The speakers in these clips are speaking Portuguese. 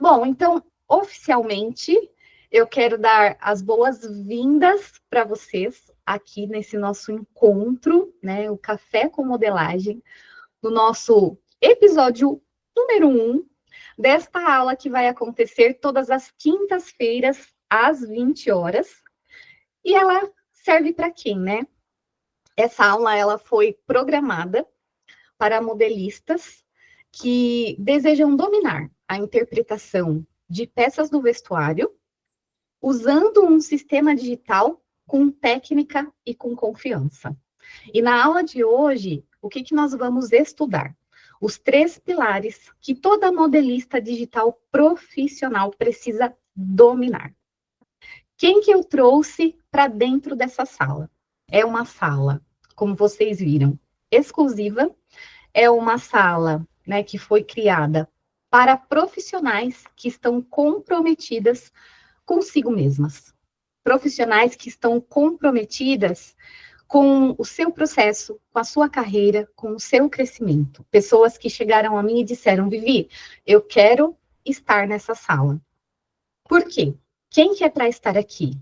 Bom, então, oficialmente, eu quero dar as boas-vindas para vocês aqui nesse nosso encontro, né? O Café com Modelagem, no nosso episódio número 1 desta aula que vai acontecer todas as quintas-feiras, às 20 horas. E ela serve para quem, né? Essa aula ela foi programada para modelistas que desejam dominar a interpretação de peças do vestuário usando um sistema digital com técnica e com confiança. E na aula de hoje, o que nós vamos estudar? Os 3 pilares que toda modelista digital profissional precisa dominar. Quem que eu trouxe para dentro dessa sala? É uma sala, como vocês viram, exclusiva. É uma sala, né, que foi criada para profissionais que estão comprometidas consigo mesmas. Profissionais que estão comprometidas com o seu processo, com a sua carreira, com o seu crescimento. Pessoas que chegaram a mim e disseram, Vivi, eu quero estar nessa sala. Por quê? Quem que é para estar aqui?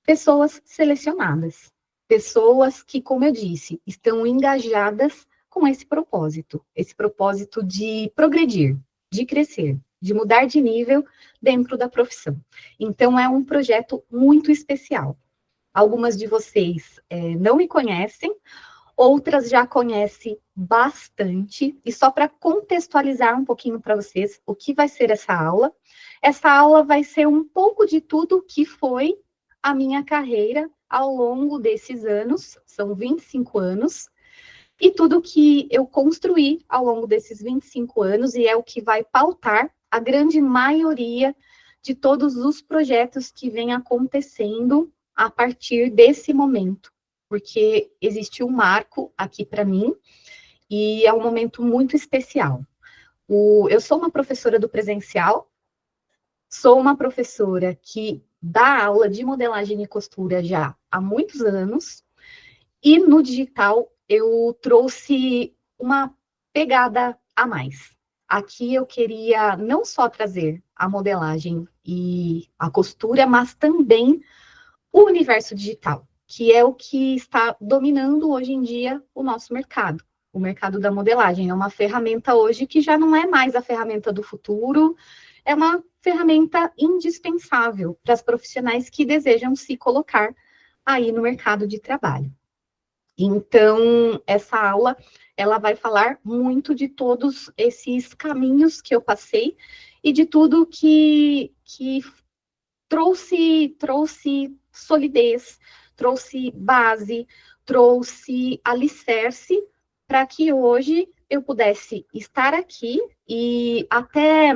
Pessoas selecionadas. Pessoas que, como eu disse, estão engajadas com esse propósito de progredir, de crescer, de mudar de nível dentro da profissão. Então, é um projeto muito especial. Algumas de vocês não me conhecem, outras já conhecem bastante. E só para contextualizar um pouquinho para vocês o que vai ser essa aula vai ser um pouco de tudo que foi a minha carreira ao longo desses anos, são 25 anos, e tudo que eu construí ao longo desses 25 anos, e é o que vai pautar a grande maioria de todos os projetos que vem acontecendo a partir desse momento, porque existe um marco aqui para mim, e é um momento muito especial. Eu sou uma professora do presencial, sou uma professora que dá aula de modelagem e costura já há muitos anos, e no digital eu trouxe uma pegada a mais. Aqui eu queria não só trazer a modelagem e a costura, mas também o universo digital, que é o que está dominando hoje em dia o nosso mercado. O mercado da modelagem é uma ferramenta hoje que já não é mais a ferramenta do futuro, é uma ferramenta indispensável para as profissionais que desejam se colocar aí no mercado de trabalho. Então, essa aula, ela vai falar muito de todos esses caminhos que eu passei e de tudo que trouxe solidez, trouxe base, trouxe alicerce para que hoje eu pudesse estar aqui e até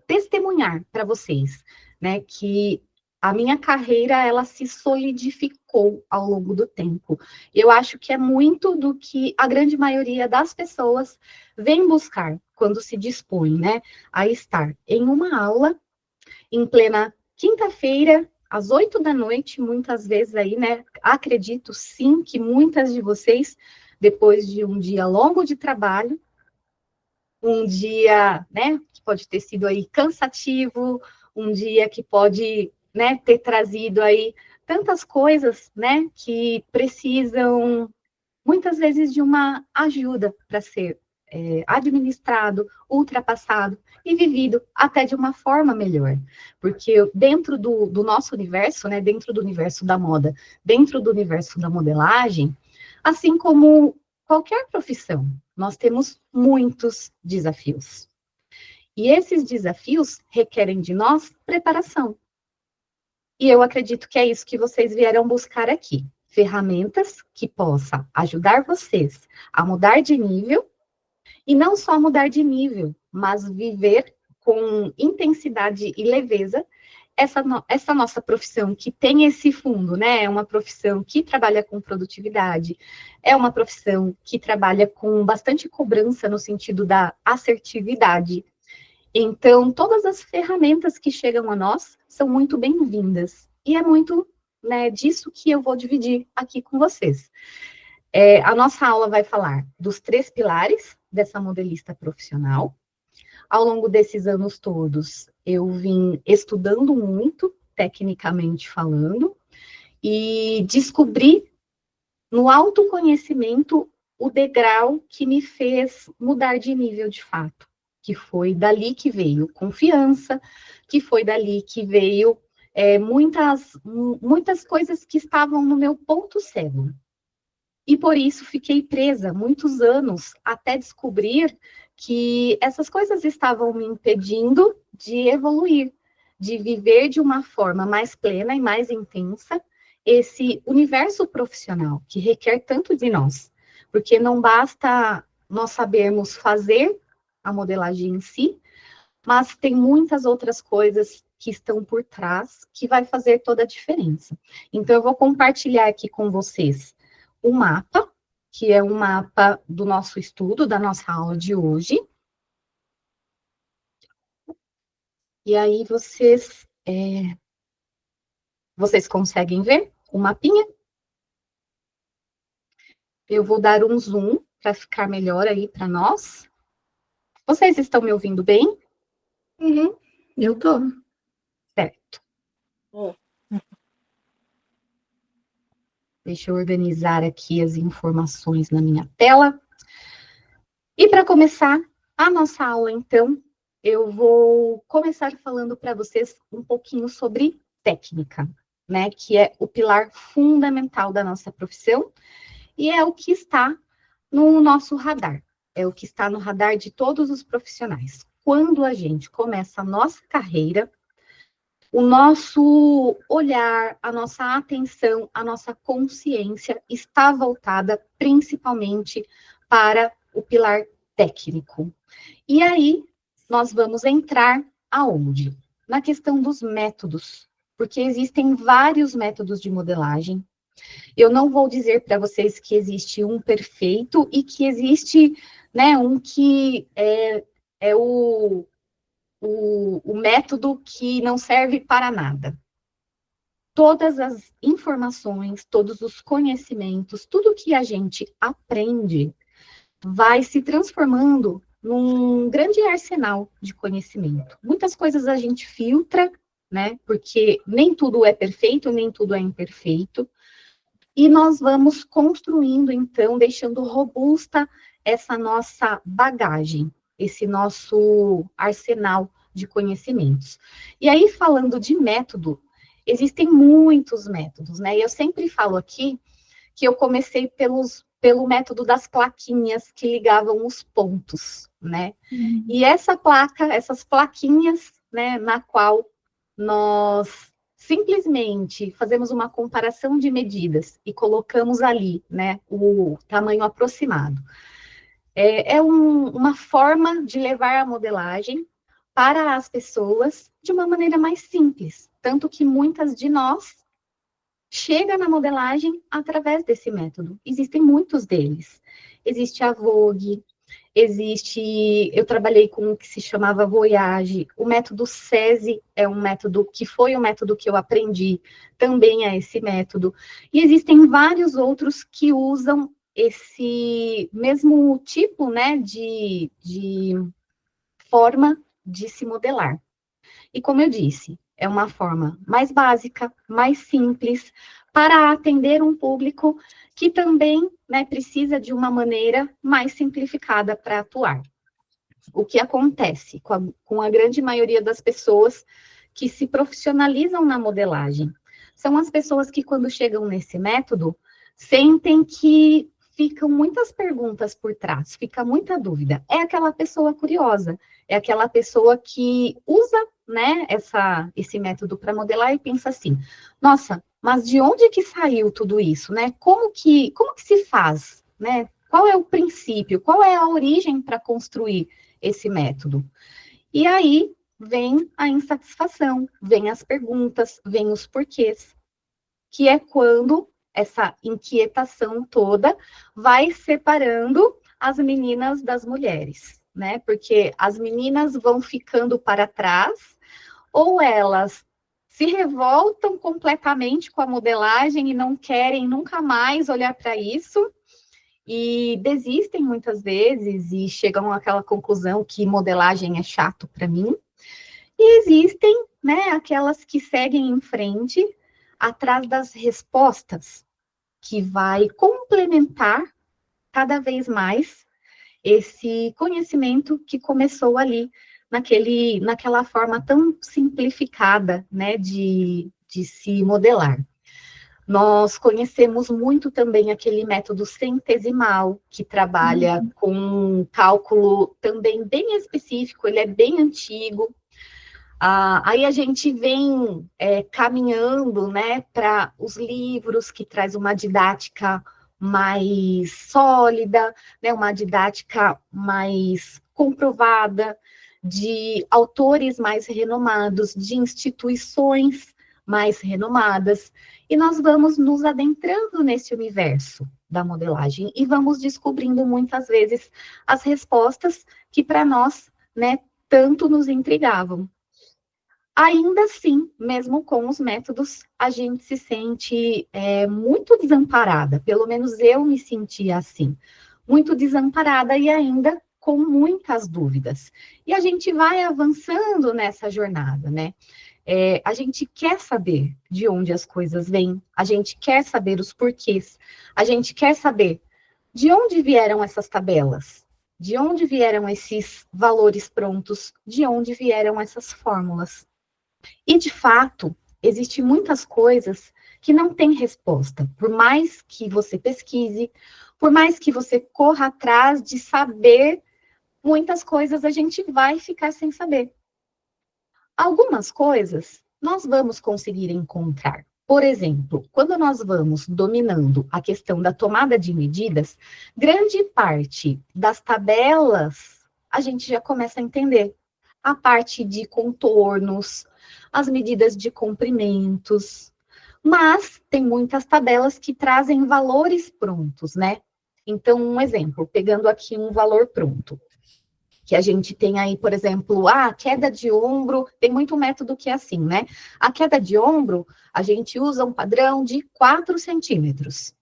testemunhar para vocês, né, que a minha carreira, ela se solidificou ao longo do tempo. Eu acho que é muito do que a grande maioria das pessoas vem buscar quando se dispõe, né, a estar em uma aula em plena quinta-feira, às 8 da noite, muitas vezes aí, né? Acredito sim que muitas de vocês, depois de um dia longo de trabalho, um dia, né, que pode ter sido aí cansativo, um dia que pode, né, ter trazido aí tantas coisas, né, que precisam muitas vezes de uma ajuda para ser administrado, ultrapassado e vivido até de uma forma melhor. Porque dentro do nosso universo, né, dentro do universo da moda, dentro do universo da modelagem, assim como qualquer profissão, nós temos muitos desafios. E esses desafios requerem de nós preparação. E eu acredito que é isso que vocês vieram buscar aqui. Ferramentas que possam ajudar vocês a mudar de nível, e não só mudar de nível, mas viver com intensidade e leveza essa nossa profissão que tem esse fundo, né? É uma profissão que trabalha com produtividade, é uma profissão que trabalha com bastante cobrança no sentido da assertividade. Então, todas as ferramentas que chegam a nós são muito bem-vindas. E é muito, né, disso que eu vou dividir aqui com vocês. A nossa aula vai falar dos 3 pilares dessa modelista profissional. Ao longo desses anos todos, eu vim estudando muito, tecnicamente falando, e descobri no autoconhecimento o degrau que me fez mudar de nível de fato, que foi dali que veio confiança, que foi dali que veio muitas coisas que estavam no meu ponto cego. E por isso fiquei presa muitos anos até descobrir que essas coisas estavam me impedindo de evoluir, de viver de uma forma mais plena e mais intensa esse universo profissional que requer tanto de nós. Porque não basta nós sabermos fazer a modelagem em si, mas tem muitas outras coisas que estão por trás que vai fazer toda a diferença. Então, eu vou compartilhar aqui com vocês o mapa, que é um mapa do nosso estudo, da nossa aula de hoje. E aí, vocês conseguem ver o mapinha? Eu vou dar um zoom para ficar melhor aí para nós. Vocês estão me ouvindo bem? Uhum, eu tô. Certo. Deixa eu organizar aqui as informações na minha tela. E para começar a nossa aula, então, eu vou começar falando para vocês um pouquinho sobre técnica, né? Que é o pilar fundamental da nossa profissão e é o que está no nosso radar, é o que está no radar de todos os profissionais. Quando a gente começa a nossa carreira, o nosso olhar, a nossa atenção, a nossa consciência está voltada principalmente para o pilar técnico. E aí, nós vamos entrar aonde? Na questão dos métodos, porque existem vários métodos de modelagem. Eu não vou dizer para vocês que existe um perfeito e que existe, né, um que é o método que não serve para nada. Todas as informações, todos os conhecimentos, tudo que a gente aprende vai se transformando num grande arsenal de conhecimento. Muitas coisas a gente filtra, né? Porque nem tudo é perfeito, nem tudo é imperfeito. E nós vamos construindo, então, deixando robusta essa nossa bagagem, esse nosso arsenal de conhecimentos. E aí, falando de método, existem muitos métodos, né? E eu sempre falo aqui que eu comecei pelo método das plaquinhas que ligavam os pontos, né? E essas plaquinhas, né, na qual nós simplesmente fazemos uma comparação de medidas e colocamos ali, né, o tamanho aproximado. Uma forma de levar a modelagem para as pessoas de uma maneira mais simples, tanto que muitas de nós chega na modelagem através desse método. Existem muitos deles. Existe a Vogue, eu trabalhei com o que se chamava Voyage, o método SESI é um método que foi o método que eu aprendi, também é esse método. E existem vários outros que usam esse mesmo tipo, né, de forma de se modelar. E como eu disse, é uma forma mais básica, mais simples, para atender um público que também, né, precisa de uma maneira mais simplificada para atuar. O que acontece com a grande maioria das pessoas que se profissionalizam na modelagem? São as pessoas que, quando chegam nesse método, sentem que ficam muitas perguntas por trás, fica muita dúvida. É aquela pessoa curiosa, é aquela pessoa que usa, né, esse método para modelar e pensa assim, nossa, mas de onde que saiu tudo isso, né? Como que se faz, né? Qual é o princípio? Qual é a origem para construir esse método? E aí vem a insatisfação, vem as perguntas, vem os porquês, que é quando essa inquietação toda vai separando as meninas das mulheres, né? Porque as meninas vão ficando para trás, ou elas se revoltam completamente com a modelagem e não querem nunca mais olhar para isso, e desistem muitas vezes e chegam àquela conclusão que modelagem é chato para mim. E existem, né, aquelas que seguem em frente atrás das respostas, que vai complementar cada vez mais esse conhecimento que começou ali naquela forma tão simplificada, né, de se modelar. Nós conhecemos muito também aquele método centesimal, que trabalha com um cálculo também bem específico, ele é bem antigo. Aí a gente vem caminhando, né, para os livros que traz uma didática mais sólida, né, uma didática mais comprovada, de autores mais renomados, de instituições mais renomadas, e nós vamos nos adentrando nesse universo da modelagem e vamos descobrindo muitas vezes as respostas que para nós, né, tanto nos intrigavam. Ainda assim, mesmo com os métodos, a gente se sente muito desamparada, pelo menos eu me sentia assim, muito desamparada e ainda com muitas dúvidas. E a gente vai avançando nessa jornada, né? A gente quer saber de onde as coisas vêm, a gente quer saber os porquês, a gente quer saber de onde vieram essas tabelas, de onde vieram esses valores prontos, de onde vieram essas fórmulas. E, de fato, existem muitas coisas que não têm resposta. Por mais que você pesquise, por mais que você corra atrás de saber, muitas coisas a gente vai ficar sem saber. Algumas coisas nós vamos conseguir encontrar. Por exemplo, quando nós vamos dominando a questão da tomada de medidas, grande parte das tabelas a gente já começa a entender. A parte de contornos, as medidas de comprimentos, mas tem muitas tabelas que trazem valores prontos, né? Então, um exemplo, pegando aqui um valor pronto, que a gente tem aí, por exemplo, a queda de ombro, tem muito método que é assim, né? A queda de ombro, a gente usa um padrão de 4 centímetros.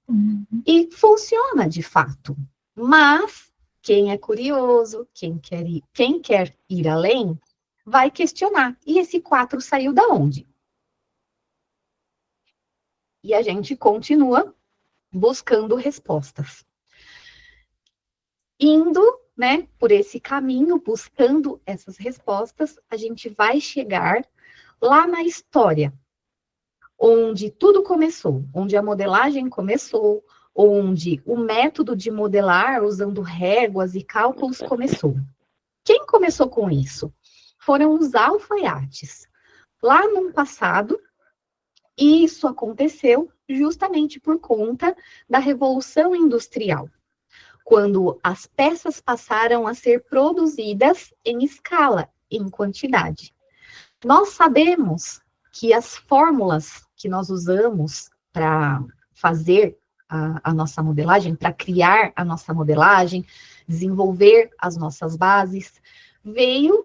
E funciona de fato. Mas quem é curioso, quem quer ir além, vai questionar. E esse 4 saiu da onde? E a gente continua buscando respostas. Indo, né, por esse caminho, buscando essas respostas, a gente vai chegar lá na história, onde tudo começou, onde a modelagem começou, onde o método de modelar usando réguas e cálculos começou. Quem começou com isso? Foram os alfaiates. Lá no passado, isso aconteceu justamente por conta da Revolução Industrial, quando as peças passaram a ser produzidas em escala, em quantidade. Nós sabemos que as fórmulas que nós usamos para fazer a nossa modelagem, para criar a nossa modelagem, desenvolver as nossas bases, veio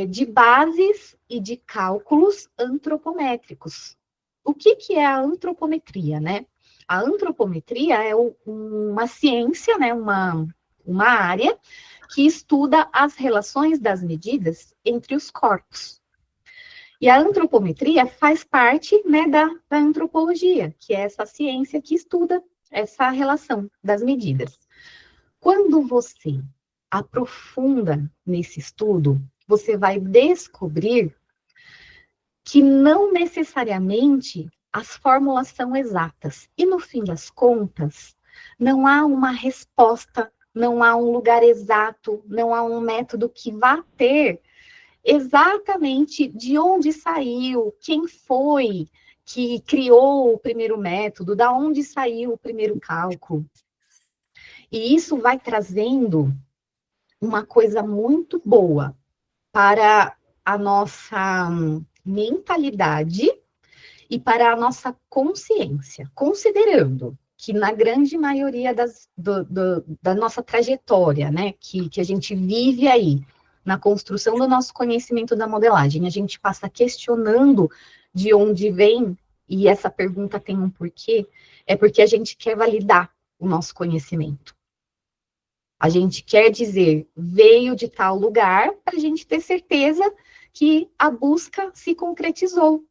de bases e de cálculos antropométricos. O que é a antropometria, né? A antropometria é uma ciência, né, uma área que estuda as relações das medidas entre os corpos. E a antropometria faz parte, né, da antropologia, que é essa ciência que estuda essa relação das medidas. Quando você aprofunda nesse estudo, você vai descobrir que não necessariamente as fórmulas são exatas. E no fim das contas, não há uma resposta, não há um lugar exato, não há um método que vá ter exatamente de onde saiu, quem foi que criou o primeiro método, da onde saiu o primeiro cálculo. E isso vai trazendo uma coisa muito boa para a nossa mentalidade e para a nossa consciência, considerando que na grande maioria da nossa trajetória, né, que a gente vive aí, na construção do nosso conhecimento da modelagem, a gente passa questionando de onde vem, e essa pergunta tem um porquê, é porque a gente quer validar, o nosso conhecimento. A gente quer dizer, veio de tal lugar, para a gente ter certeza que a busca se concretizou.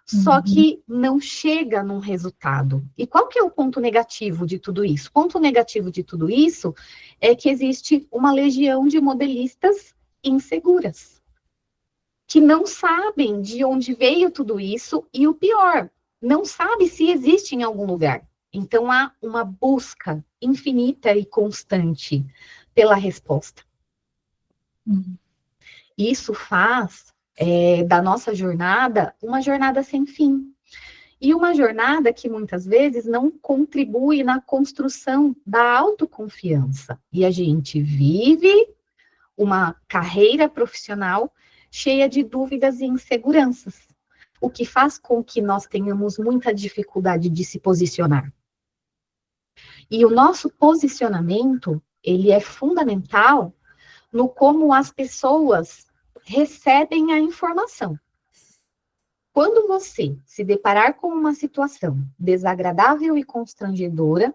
Só que não chega num resultado. E qual que é o ponto negativo de tudo isso? O ponto negativo de tudo isso é que existe uma legião de modelistas inseguras, que não sabem de onde veio tudo isso, e o pior, não sabe se existe em algum lugar. Então, há uma busca infinita e constante pela resposta. Isso faz da nossa jornada uma jornada sem fim. E uma jornada que muitas vezes não contribui na construção da autoconfiança. E a gente vive uma carreira profissional cheia de dúvidas e inseguranças, o que faz com que nós tenhamos muita dificuldade de se posicionar. E o nosso posicionamento, ele é fundamental no como as pessoas recebem a informação. Quando você se deparar com uma situação desagradável e constrangedora,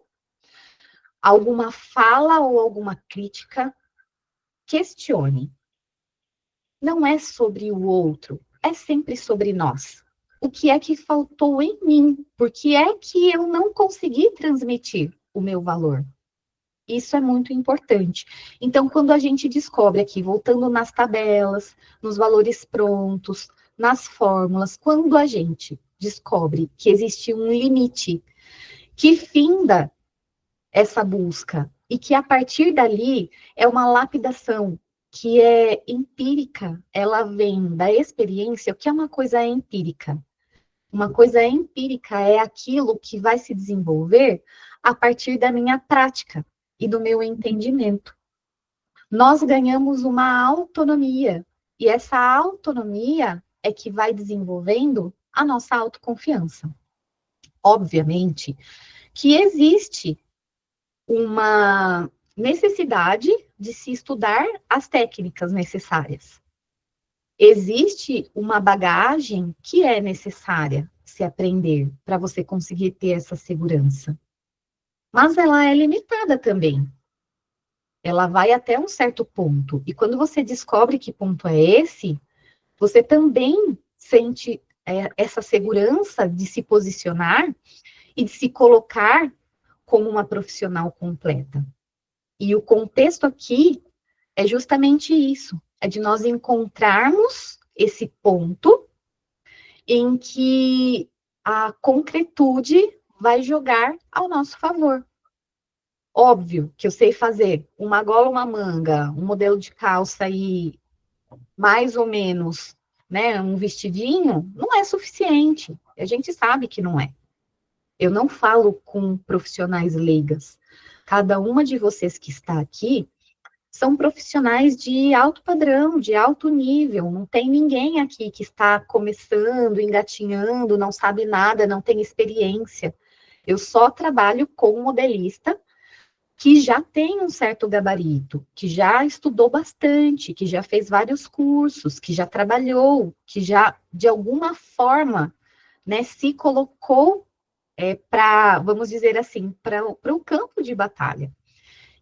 alguma fala ou alguma crítica, questione. Não é sobre o outro, é sempre sobre nós. O que é que faltou em mim? Por que é que eu não consegui transmitir o meu valor? Isso é muito importante. Então, quando a gente descobre aqui, voltando nas tabelas, nos valores prontos, nas fórmulas, quando a gente descobre que existe um limite que finda essa busca e que a partir dali é uma lapidação que é empírica, ela vem da experiência. O que é uma coisa empírica? Uma coisa empírica é aquilo que vai se desenvolver a partir da minha prática e do meu entendimento. Nós ganhamos uma autonomia, e essa autonomia é que vai desenvolvendo a nossa autoconfiança. Obviamente que existe uma necessidade de se estudar as técnicas necessárias. Existe uma bagagem que é necessária se aprender para você conseguir ter essa segurança. Mas ela é limitada também. Ela vai até um certo ponto. E quando você descobre que ponto é esse, você também sente essa segurança de se posicionar e de se colocar como uma profissional completa. E o contexto aqui é justamente isso, é de nós encontrarmos esse ponto em que a concretude vai jogar ao nosso favor. Óbvio que eu sei fazer uma gola, uma manga, um modelo de calça e mais ou menos, né, um vestidinho, não é suficiente. A gente sabe que não é. Eu não falo com profissionais leigas. Cada uma de vocês que está aqui são profissionais de alto padrão, de alto nível. Não tem ninguém aqui que está começando, engatinhando, não sabe nada, não tem experiência. Eu só trabalho com modelista que já tem um certo gabarito, que já estudou bastante, que já fez vários cursos, que já trabalhou, que já, de alguma forma, né, se colocou para, vamos dizer assim, para o campo de batalha.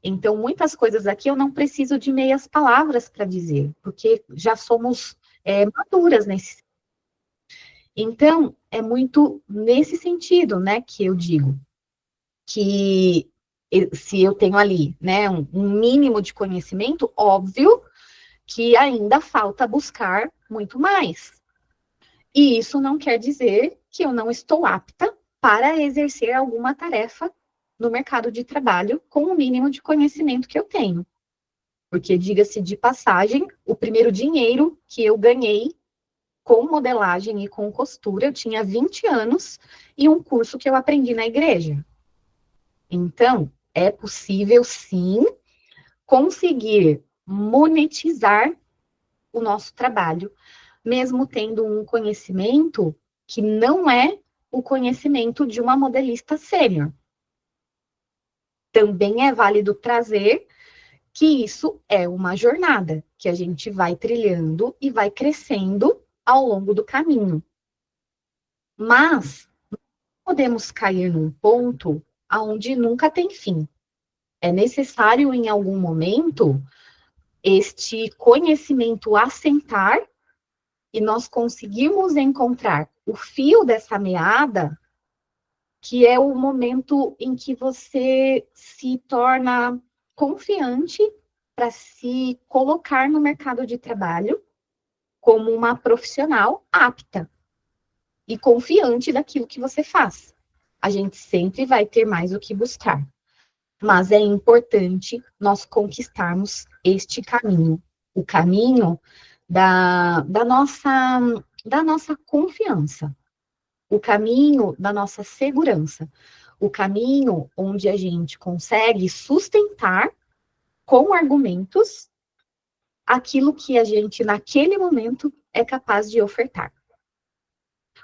Então, muitas coisas aqui eu não preciso de meias palavras para dizer, porque já somos maduras nesse. Então, é muito nesse sentido, né, que eu digo que se eu tenho ali, né, um mínimo de conhecimento, óbvio que ainda falta buscar muito mais. E isso não quer dizer que eu não estou apta para exercer alguma tarefa no mercado de trabalho com o mínimo de conhecimento que eu tenho. Porque, diga-se de passagem, o primeiro dinheiro que eu ganhei com modelagem e com costura, eu tinha 20 anos e um curso que eu aprendi na igreja. Então, é possível, sim, conseguir monetizar o nosso trabalho, mesmo tendo um conhecimento que não é o conhecimento de uma modelista sênior. Também é válido trazer que isso é uma jornada, que a gente vai trilhando e vai crescendo ao longo do caminho. Mas podemos cair num ponto onde nunca tem fim. É necessário, em algum momento, este conhecimento assentar e nós conseguirmos encontrar o fio dessa meada, que é o momento em que você se torna confiante para se colocar no mercado de trabalho como uma profissional apta e confiante daquilo que você faz. A gente sempre vai ter mais o que buscar, mas é importante nós conquistarmos este caminho, o caminho da nossa confiança, o caminho da nossa segurança, o caminho onde a gente consegue sustentar com argumentos aquilo que a gente, naquele momento, é capaz de ofertar.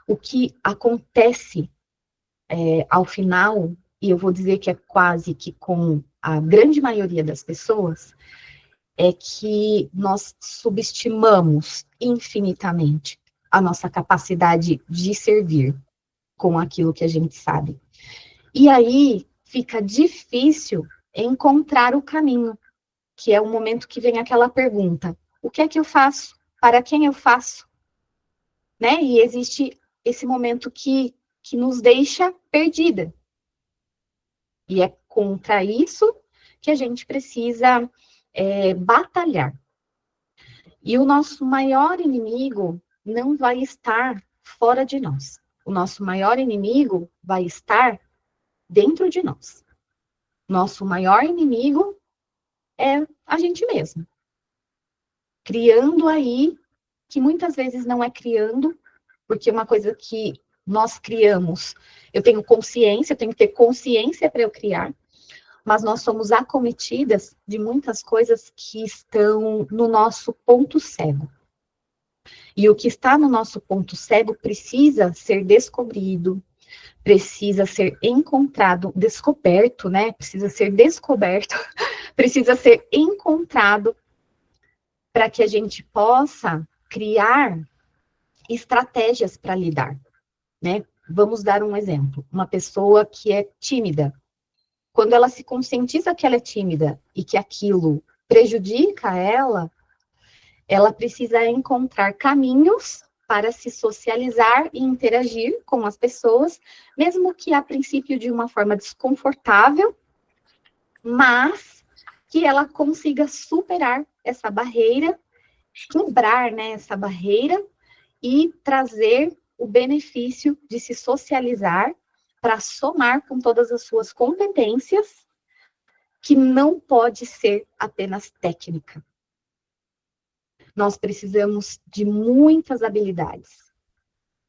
O que acontece ao final, e eu vou dizer que é quase que com a grande maioria das pessoas, é que nós subestimamos infinitamente a nossa capacidade de servir com aquilo que a gente sabe. E aí fica difícil encontrar o caminho, que é o momento que vem aquela pergunta: o que é que eu faço? Para quem eu faço? Né? E existe esse momento que nos deixa perdida. E é contra isso que a gente precisa batalhar. E o nosso maior inimigo não vai estar fora de nós. O nosso maior inimigo vai estar dentro de nós. Nosso maior inimigo é a gente mesmo. Criando aí, que muitas vezes não é criando, porque uma coisa que nós criamos, eu tenho consciência, eu tenho que ter consciência para eu criar, mas nós somos acometidas de muitas coisas que estão no nosso ponto cego. E o que está no nosso ponto cego precisa ser descobrido, precisa ser encontrado, descoberto, né? Precisa ser descoberto, precisa ser encontrado para que a gente possa criar estratégias para lidar, né? Vamos dar um exemplo. Uma pessoa que é tímida, quando ela se conscientiza que ela é tímida e que aquilo prejudica ela precisa encontrar caminhos para se socializar e interagir com as pessoas, mesmo que a princípio de uma forma desconfortável, mas que ela consiga superar essa barreira, quebrar, né, essa barreira e trazer o benefício de se socializar para somar com todas as suas competências, que não pode ser apenas técnica. Nós precisamos de muitas habilidades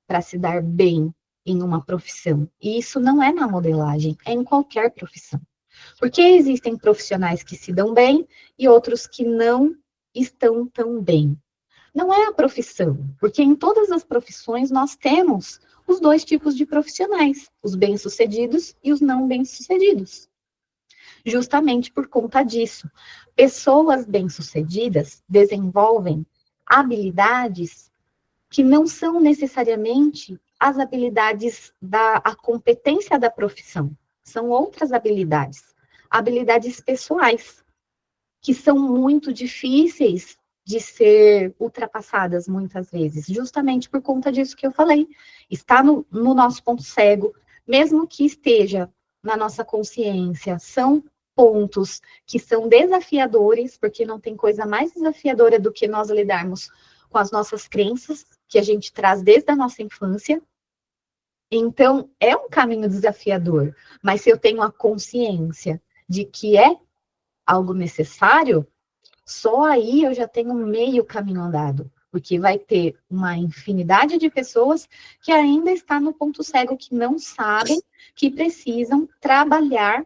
para se dar bem em uma profissão. E isso não é na modelagem, é em qualquer profissão. Porque existem profissionais que se dão bem e outros que não estão tão bem. Não é a profissão, porque em todas as profissões nós temos os dois tipos de profissionais, os bem-sucedidos e os não bem-sucedidos. Justamente por conta disso, pessoas bem-sucedidas desenvolvem habilidades que não são necessariamente as habilidades a competência da profissão, são outras habilidades pessoais, que são muito difíceis de ser ultrapassadas muitas vezes, justamente por conta disso que eu falei. Está no nosso ponto cego, mesmo que esteja na nossa consciência, são pontos que são desafiadores, porque não tem coisa mais desafiadora do que nós lidarmos com as nossas crenças, que a gente traz desde a nossa infância. Então, é um caminho desafiador, mas se eu tenho a consciência de que é algo necessário, só aí eu já tenho meio caminho andado, porque vai ter uma infinidade de pessoas que ainda está no ponto cego, que não sabem que precisam trabalhar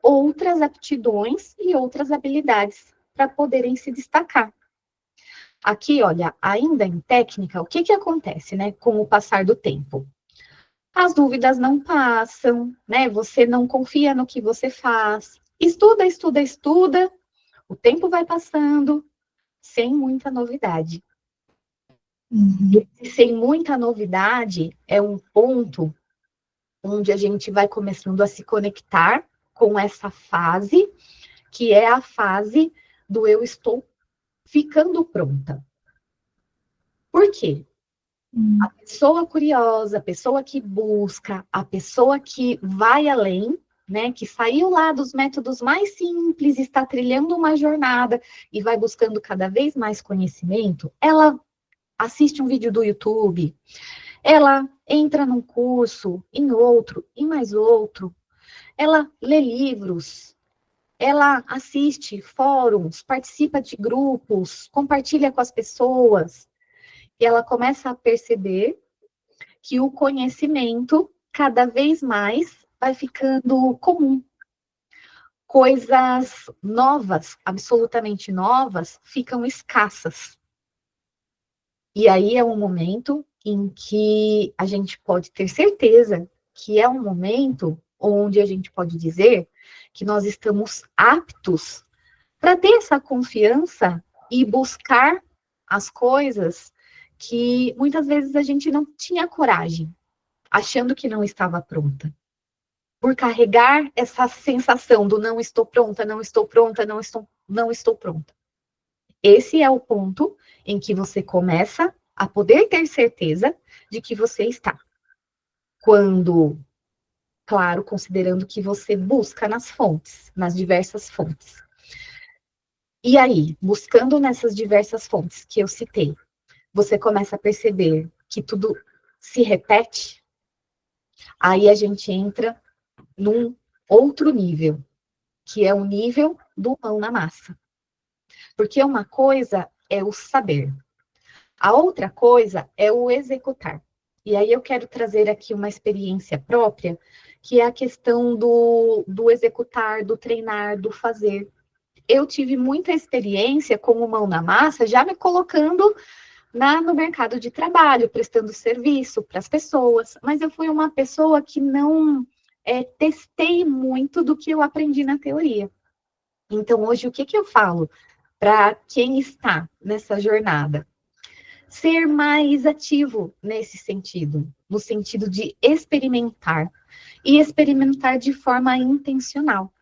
outras aptidões e outras habilidades para poderem se destacar. Aqui, olha, ainda em técnica, o que acontece, né, com o passar do tempo? As dúvidas não passam, né? Você não confia no que você faz. Estuda, estuda, estuda. O tempo vai passando sem muita novidade. Uhum. E sem muita novidade é um ponto onde a gente vai começando a se conectar com essa fase, que é a fase do eu estou ficando pronta. Por quê? A pessoa curiosa, a pessoa que busca, a pessoa que vai além, né, que saiu lá dos métodos mais simples, está trilhando uma jornada e vai buscando cada vez mais conhecimento, ela assiste um vídeo do YouTube, ela entra num curso, em outro, em mais outro, ela lê livros, ela assiste fóruns, participa de grupos, compartilha com as pessoas, e ela começa a perceber que o conhecimento cada vez mais vai ficando comum. Coisas novas, absolutamente novas, ficam escassas. E aí é um momento em que a gente pode ter certeza que é um momento onde a gente pode dizer que nós estamos aptos para ter essa confiança e buscar as coisas que muitas vezes a gente não tinha coragem, achando que não estava pronta. Por carregar essa sensação do não estou pronta, não estou pronta, não estou pronta. Esse é o ponto em que você começa a poder ter certeza de que você está. Quando, claro, considerando que você busca nas fontes, nas diversas fontes. E aí, buscando nessas diversas fontes que eu citei, você começa a perceber que tudo se repete, aí a gente entra num outro nível, que é o nível do mão na massa. Porque uma coisa é o saber, a outra coisa é o executar. E aí eu quero trazer aqui uma experiência própria, que é a questão do executar, do treinar, do fazer. Eu tive muita experiência com o mão na massa, já me colocando no mercado de trabalho, prestando serviço para as pessoas, mas eu fui uma pessoa que não testei muito do que eu aprendi na teoria. Então, hoje, o que eu falo para quem está nessa jornada? Ser mais ativo nesse sentido, no sentido de experimentar, e experimentar de forma intencional.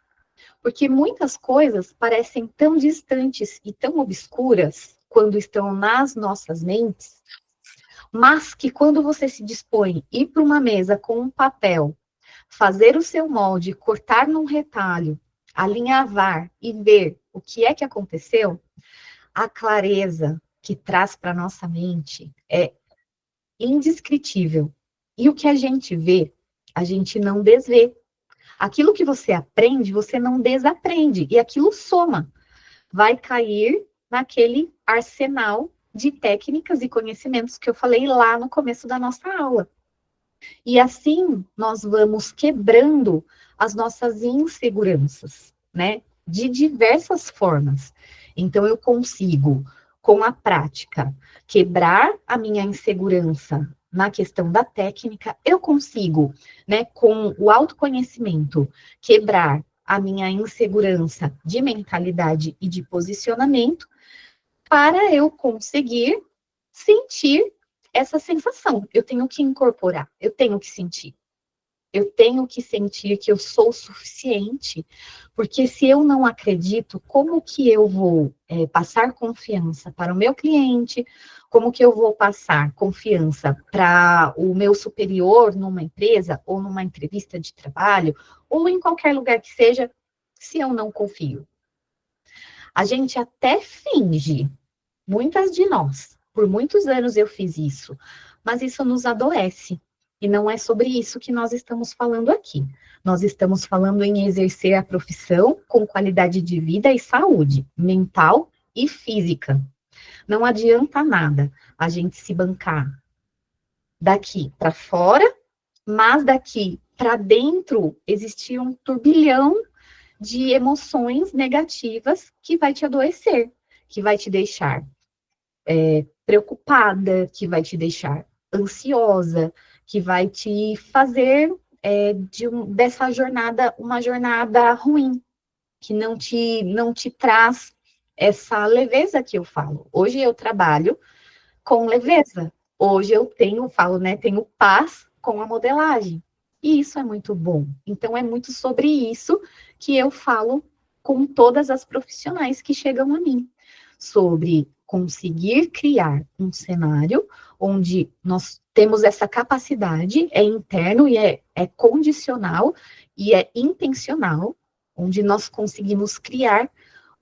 Porque muitas coisas parecem tão distantes e tão obscuras quando estão nas nossas mentes, mas que quando você se dispõe a ir para uma mesa com um papel, fazer o seu molde, cortar num retalho, alinhavar e ver o que é que aconteceu, a clareza que traz para nossa mente é indescritível. E o que a gente vê, a gente não desvê. Aquilo que você aprende, você não desaprende. E aquilo soma. Vai cair naquele arsenal de técnicas e conhecimentos que eu falei lá no começo da nossa aula. E assim nós vamos quebrando as nossas inseguranças, né? De diversas formas. Então eu consigo, com a prática, quebrar a minha insegurança na questão da técnica, eu consigo, né, com o autoconhecimento, quebrar a minha insegurança de mentalidade e de posicionamento, para eu conseguir sentir essa sensação. Eu tenho que incorporar, eu tenho que sentir. Eu tenho que sentir que eu sou suficiente, porque se eu não acredito, como que eu vou passar confiança para o meu cliente, como que eu vou passar confiança para o meu superior numa empresa, ou numa entrevista de trabalho, ou em qualquer lugar que seja, se eu não confio? A gente até finge, muitas de nós, por muitos anos eu fiz isso, mas isso nos adoece. E não é sobre isso que nós estamos falando aqui. Nós estamos falando em exercer a profissão com qualidade de vida e saúde mental e física. Não adianta nada a gente se bancar daqui para fora, mas daqui para dentro existir um turbilhão de emoções negativas que vai te adoecer, que vai te deixar preocupada, que vai te deixar ansiosa, que vai te fazer dessa jornada uma jornada ruim, que não te traz essa leveza que eu falo. Hoje eu trabalho com leveza. Hoje eu falo, né, tenho paz com a modelagem. E isso é muito bom. Então, é muito sobre isso que eu falo com todas as profissionais que chegam a mim, sobre conseguir criar um cenário onde nós temos essa capacidade, é interno e é condicional e é intencional, onde nós conseguimos criar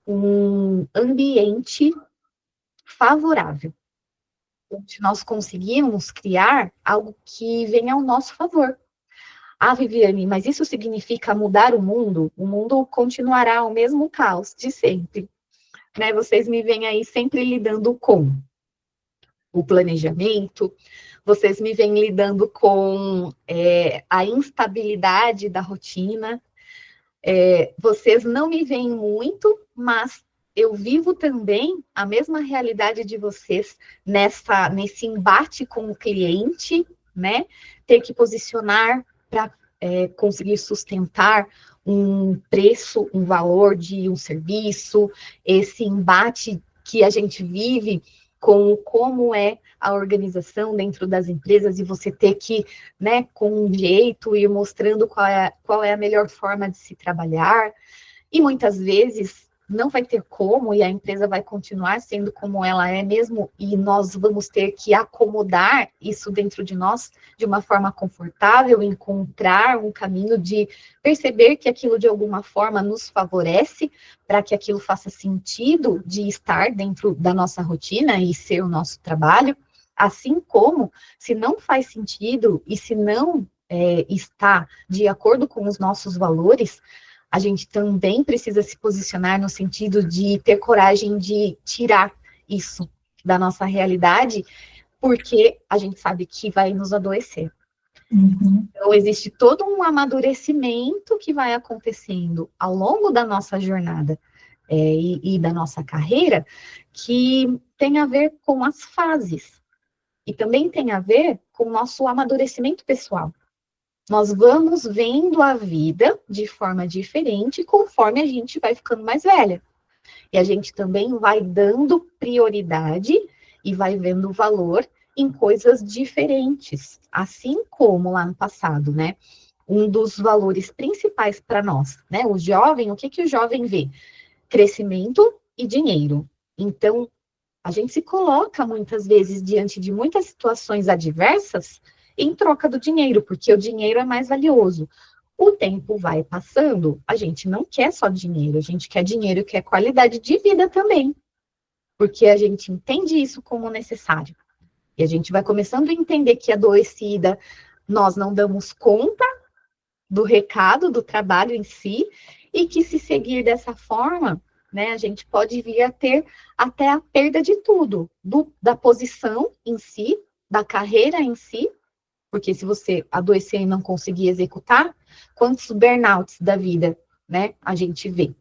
um ambiente favorável, onde nós conseguimos criar algo que venha ao nosso favor. Ah, Viviane, mas isso significa mudar o mundo? O mundo continuará o mesmo caos de sempre, né? Vocês me veem aí sempre lidando com o planejamento, vocês me vêm lidando com a instabilidade da rotina, vocês não me veem muito, mas eu vivo também a mesma realidade de vocês nesse embate com o cliente, né? Ter que posicionar para conseguir sustentar um preço, um valor de um serviço, esse embate que a gente vive com como é a organização dentro das empresas e você ter que, né, com um jeito, ir mostrando qual é a melhor forma de se trabalhar, e muitas vezes não vai ter como, e a empresa vai continuar sendo como ela é mesmo, e nós vamos ter que acomodar isso dentro de nós de uma forma confortável, encontrar um caminho de perceber que aquilo de alguma forma nos favorece, para que aquilo faça sentido de estar dentro da nossa rotina e ser o nosso trabalho, assim como, se não faz sentido e se não está de acordo com os nossos valores, a gente também precisa se posicionar no sentido de ter coragem de tirar isso da nossa realidade, porque a gente sabe que vai nos adoecer. Uhum. Então, existe todo um amadurecimento que vai acontecendo ao longo da nossa jornada e da nossa carreira, que tem a ver com as fases, e também tem a ver com o nosso amadurecimento pessoal. Nós vamos vendo a vida de forma diferente conforme a gente vai ficando mais velha. E a gente também vai dando prioridade e vai vendo valor em coisas diferentes. Assim como lá no passado, né? Um dos valores principais para nós, né? O jovem, o que que o jovem vê? Crescimento e dinheiro. Então, a gente se coloca muitas vezes diante de muitas situações adversas em troca do dinheiro, porque o dinheiro é mais valioso. O tempo vai passando, a gente não quer só dinheiro, a gente quer dinheiro e quer qualidade de vida também, porque a gente entende isso como necessário. E a gente vai começando a entender que adoecida, nós não damos conta do recado, do trabalho em si, e que se seguir dessa forma, né, a gente pode vir a ter até a perda de tudo, da posição em si, da carreira em si, porque se você adoecer e não conseguir executar, quantos burnouts da vida, né, a gente vê,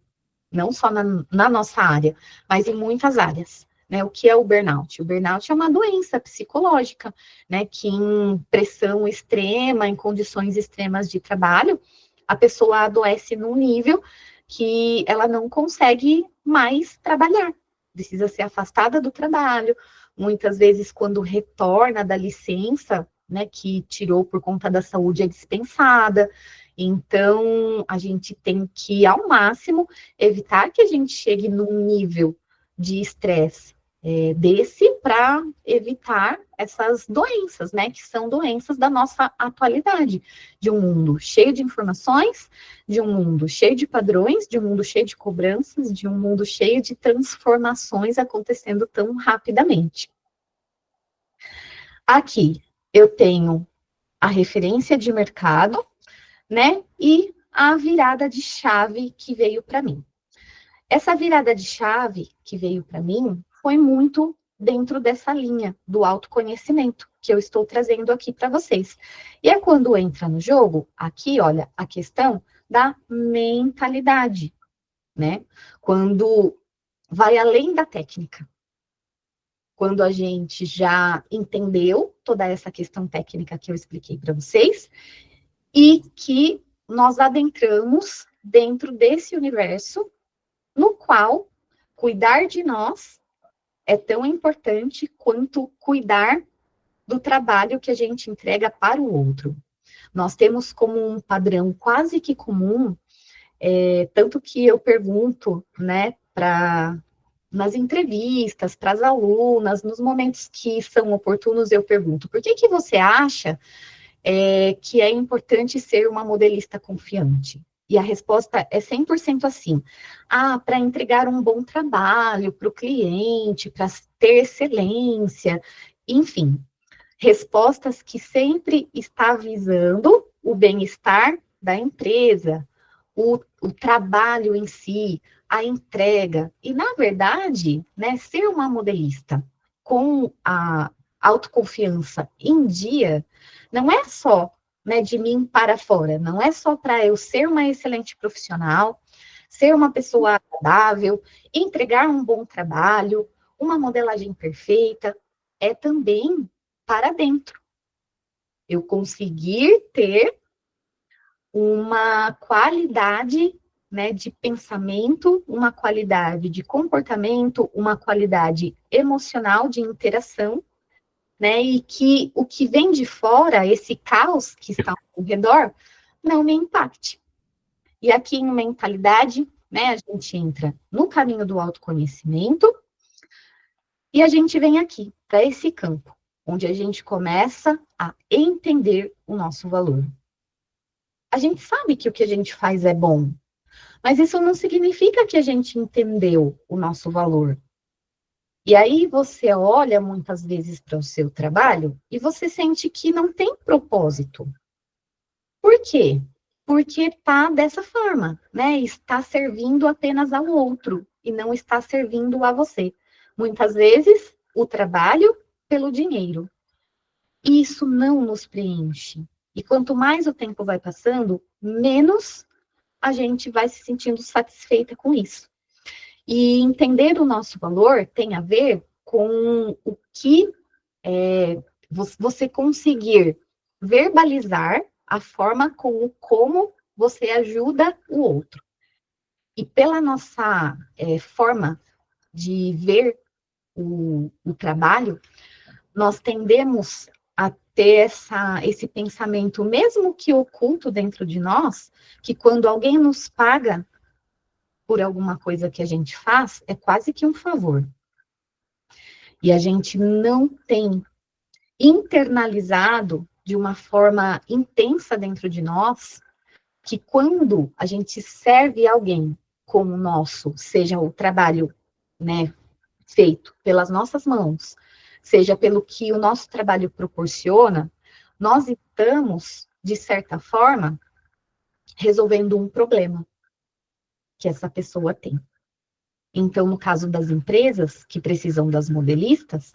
não só na nossa área, mas em muitas áreas. Né, o que é o burnout? O burnout é uma doença psicológica, né, que em pressão extrema, em condições extremas de trabalho, a pessoa adoece num nível que ela não consegue mais trabalhar, precisa ser afastada do trabalho, muitas vezes quando retorna da licença, né, que tirou por conta da saúde, é dispensada. Então, a gente tem que, ao máximo, evitar que a gente chegue num nível de estresse desse para evitar essas doenças, né, que são doenças da nossa atualidade, de um mundo cheio de informações, de um mundo cheio de padrões, de um mundo cheio de cobranças, de um mundo cheio de transformações acontecendo tão rapidamente. Aqui eu tenho a referência de mercado, né, e a virada de chave que veio para mim. Essa virada de chave que veio para mim foi muito dentro dessa linha do autoconhecimento que eu estou trazendo aqui para vocês. E é quando entra no jogo, aqui, olha, a questão da mentalidade, né? Quando vai além da técnica. Quando a gente já entendeu toda essa questão técnica que eu expliquei para vocês, e que nós adentramos dentro desse universo no qual cuidar de nós é tão importante quanto cuidar do trabalho que a gente entrega para o outro. Nós temos como um padrão quase que comum, tanto que eu pergunto, né, nas entrevistas, para as alunas, nos momentos que são oportunos, eu pergunto, por que que você acha que é importante ser uma modelista confiante? E a resposta é 100% assim. Para entregar um bom trabalho para o cliente, para ter excelência, enfim, respostas que sempre está visando o bem-estar da empresa, o trabalho em si, a entrega. E, na verdade, né, ser uma modelista com a autoconfiança em dia, não é só, né, de mim para fora, não é só para eu ser uma excelente profissional, ser uma pessoa agradável, entregar um bom trabalho, uma modelagem perfeita, é também para dentro. Eu conseguir ter uma qualidade, né, de pensamento, uma qualidade de comportamento, uma qualidade emocional de interação, né, e que o que vem de fora, esse caos que está ao redor, não me impacte. E aqui em mentalidade, né, a gente entra no caminho do autoconhecimento e a gente vem aqui para esse campo, onde a gente começa a entender o nosso valor. A gente sabe que o que a gente faz é bom, mas isso não significa que a gente entendeu o nosso valor. E aí você olha muitas vezes para o seu trabalho e você sente que não tem propósito. Por quê? Porque está dessa forma, né? Está servindo apenas ao outro e não está servindo a você. Muitas vezes o trabalho pelo dinheiro. E isso não nos preenche. E quanto mais o tempo vai passando, menos a gente vai se sentindo satisfeita com isso. E entender o nosso valor tem a ver com o que você conseguir verbalizar a forma como você ajuda o outro. E pela nossa forma de ver o trabalho, nós tendemos a ter esse pensamento, mesmo que oculto dentro de nós, que quando alguém nos paga por alguma coisa que a gente faz, é quase que um favor. E a gente não tem internalizado de uma forma intensa dentro de nós, que quando a gente serve alguém como o nosso, seja o trabalho, né, feito pelas nossas mãos, seja pelo que o nosso trabalho proporciona, nós estamos, de certa forma, resolvendo um problema que essa pessoa tem. Então, no caso das empresas que precisam das modelistas,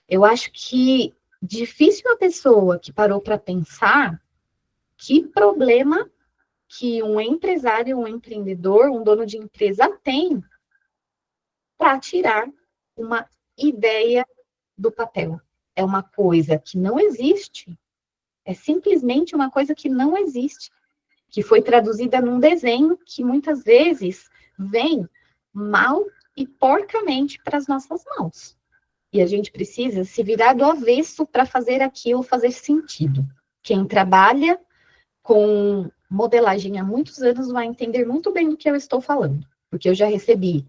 eu acho que difícil a pessoa que parou para pensar que problema que um empresário, um empreendedor, um dono de empresa tem para tirar uma ideia do papel. É uma coisa que não existe, é simplesmente uma coisa que não existe, que foi traduzida num desenho que muitas vezes vem mal e porcamente para as nossas mãos. E a gente precisa se virar do avesso para fazer aquilo fazer sentido. Quem trabalha com modelagem há muitos anos vai entender muito bem do que eu estou falando, porque eu já recebi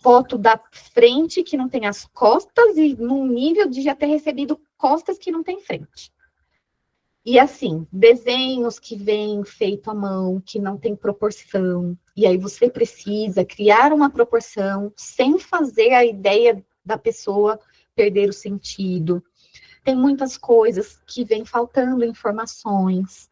foto da frente que não tem as costas e num nível de já ter recebido costas que não tem frente. E assim, desenhos que vêm feito à mão, que não tem proporção, e aí você precisa criar uma proporção sem fazer a ideia da pessoa perder o sentido. Tem muitas coisas que vêm faltando informações,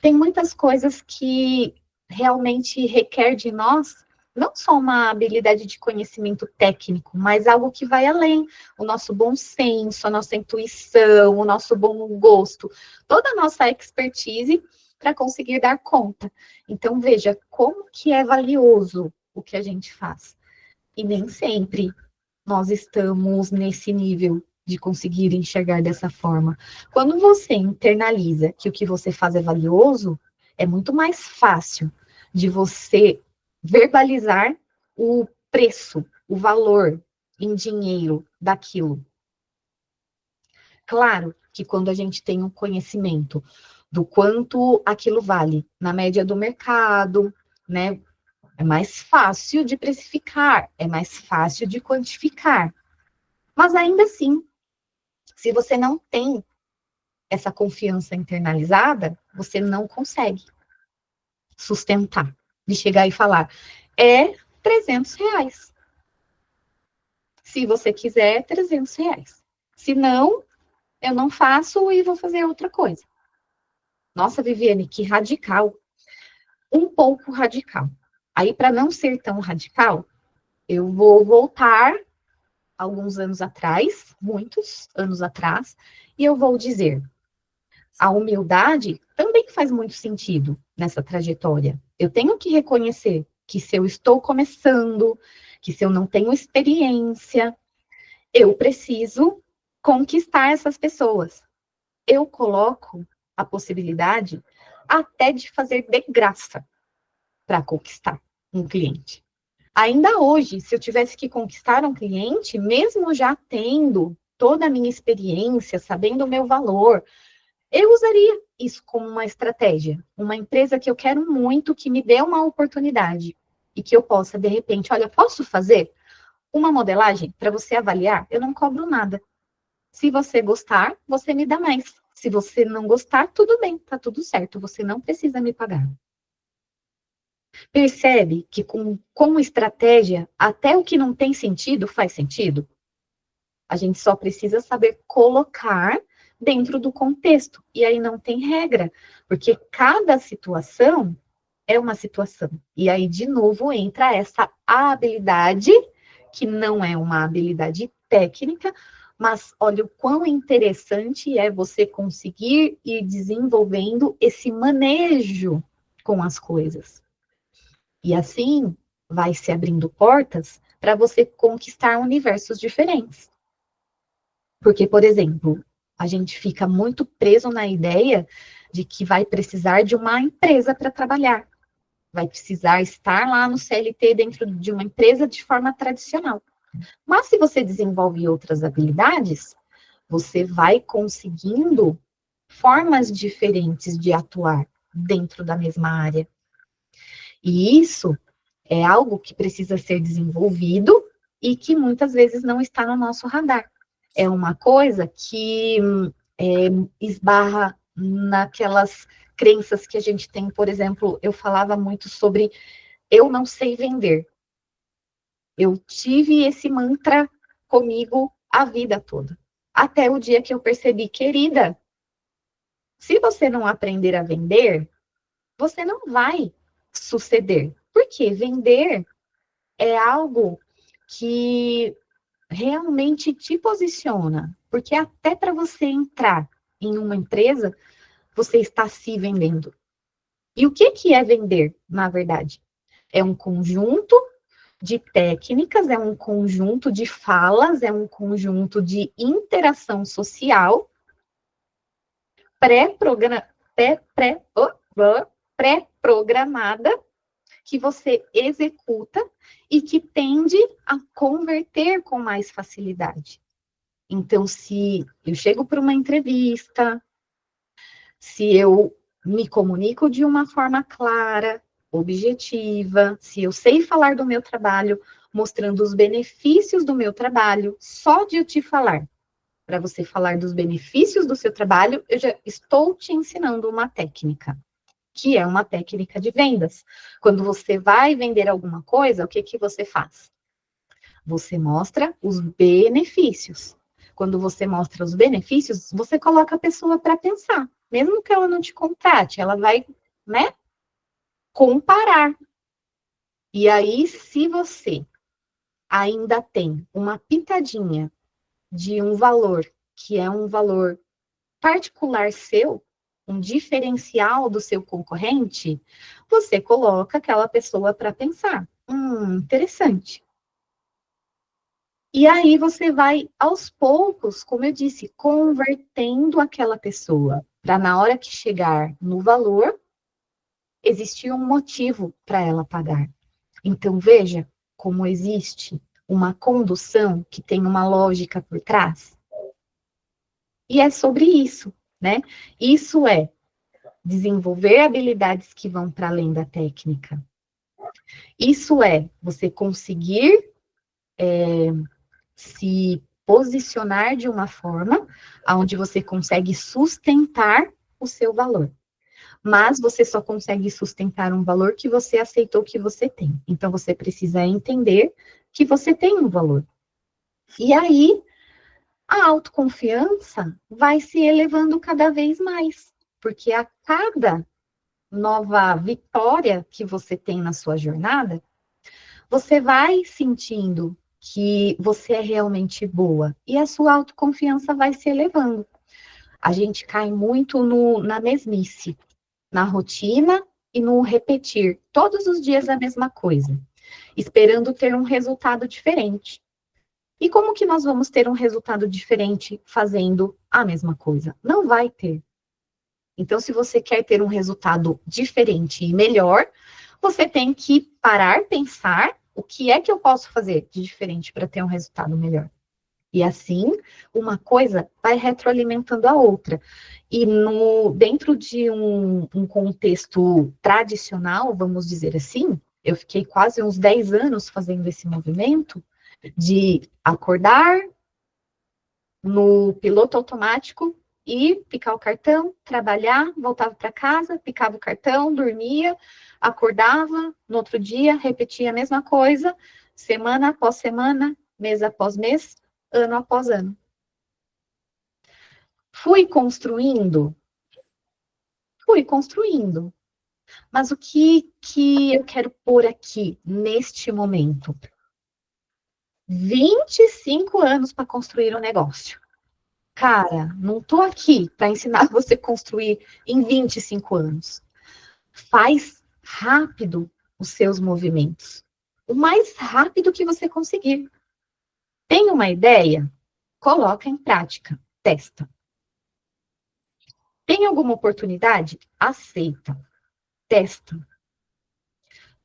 tem muitas coisas que realmente requer de nós não só uma habilidade de conhecimento técnico, mas algo que vai além, o nosso bom senso, a nossa intuição, o nosso bom gosto, toda a nossa expertise para conseguir dar conta. Então, veja como que é valioso o que a gente faz. E nem sempre nós estamos nesse nível de conseguir enxergar dessa forma. Quando você internaliza que o que você faz é valioso, é muito mais fácil de você verbalizar o preço, o valor em dinheiro daquilo. Claro que quando a gente tem um conhecimento do quanto aquilo vale na média do mercado, né? É mais fácil de precificar, é mais fácil de quantificar. Mas ainda assim, se você não tem essa confiança internalizada, você não consegue sustentar, de chegar e falar, é R$ 300. Se você quiser, é R$ 300. Se não, eu não faço e vou fazer outra coisa. Nossa, Viviane, que radical. Um pouco radical. Aí, para não ser tão radical, eu vou voltar alguns anos atrás, muitos anos atrás, e eu vou dizer, a humildade também faz muito sentido nessa trajetória. Eu tenho que reconhecer que se eu estou começando, que se eu não tenho experiência, eu preciso conquistar essas pessoas. Eu coloco a possibilidade até de fazer de graça para conquistar um cliente. Ainda hoje, se eu tivesse que conquistar um cliente, mesmo já tendo toda a minha experiência, sabendo o meu valor, eu usaria isso como uma estratégia. Uma empresa que eu quero muito, que me dê uma oportunidade e que eu possa, de repente, olha, posso fazer uma modelagem para você avaliar? Eu não cobro nada. Se você gostar, você me dá mais. Se você não gostar, tudo bem, tá tudo certo, você não precisa me pagar. Percebe que com estratégia, até o que não tem sentido faz sentido? A gente só precisa saber colocar dentro do contexto. E aí não tem regra, porque cada situação é uma situação. E aí, de novo, entra essa habilidade, que não é uma habilidade técnica, mas olha o quão interessante é você conseguir ir desenvolvendo esse manejo com as coisas. E assim vai se abrindo portas para você conquistar universos diferentes. Porque, por exemplo, a gente fica muito preso na ideia de que vai precisar de uma empresa para trabalhar. Vai precisar estar lá no CLT dentro de uma empresa de forma tradicional. Mas se você desenvolve outras habilidades, você vai conseguindo formas diferentes de atuar dentro da mesma área. E isso é algo que precisa ser desenvolvido e que muitas vezes não está no nosso radar. É uma coisa que esbarra naquelas crenças que a gente tem, por exemplo, eu falava muito sobre eu não sei vender. Eu tive esse mantra comigo a vida toda. Até o dia que eu percebi, querida, se você não aprender a vender, você não vai suceder. Porque vender é algo que realmente te posiciona. Porque até para você entrar em uma empresa, você está se vendendo. E o que é vender, na verdade? É um conjunto de técnicas, é um conjunto de falas, é um conjunto de interação social pré-programada que você executa e que tende a converter com mais facilidade. Então, se eu chego para uma entrevista, se eu me comunico de uma forma clara, objetiva, se eu sei falar do meu trabalho, mostrando os benefícios do meu trabalho, só de eu te falar, para você falar dos benefícios do seu trabalho, eu já estou te ensinando uma técnica, que é uma técnica de vendas. Quando você vai vender alguma coisa, o que que você faz? Você mostra os benefícios. Quando você mostra os benefícios, você coloca a pessoa para pensar. Mesmo que ela não te contrate, ela vai, né, comparar. E aí, se você ainda tem uma pitadinha de um valor que é um valor particular seu, um diferencial do seu concorrente, você coloca aquela pessoa para pensar. Interessante. E aí você vai, aos poucos, como eu disse, convertendo aquela pessoa, para na hora que chegar no valor, existir um motivo para ela pagar. Então, veja como existe uma condução que tem uma lógica por trás. E é sobre isso, né? Isso é desenvolver habilidades que vão para além da técnica. Isso é você conseguir se posicionar de uma forma onde você consegue sustentar o seu valor. Mas você só consegue sustentar um valor que você aceitou que você tem. Então, você precisa entender que você tem um valor. E aí, a autoconfiança vai se elevando cada vez mais. Porque a cada nova vitória que você tem na sua jornada, você vai sentindo que você é realmente boa. E a sua autoconfiança vai se elevando. A gente cai muito na mesmice, na rotina e no repetir todos os dias a mesma coisa, esperando ter um resultado diferente. E como que nós vamos ter um resultado diferente fazendo a mesma coisa? Não vai ter. Então, se você quer ter um resultado diferente e melhor, você tem que parar, pensar o que é que eu posso fazer de diferente para ter um resultado melhor. E assim, uma coisa vai retroalimentando a outra. E dentro de um contexto tradicional, vamos dizer assim, eu fiquei quase uns 10 anos fazendo esse movimento de acordar no piloto automático e picar o cartão, trabalhar, voltava para casa, picava o cartão, dormia, acordava, no outro dia repetia a mesma coisa, semana após semana, mês após mês, ano após ano. Fui construindo, mas o que eu quero pôr aqui, neste momento? 25 anos para construir um negócio. Cara, não tô aqui para ensinar você a construir em 25 anos. Faz rápido os seus movimentos. O mais rápido que você conseguir. Tem uma ideia? Coloca em prática. Testa. Tem alguma oportunidade? Aceita. Testa.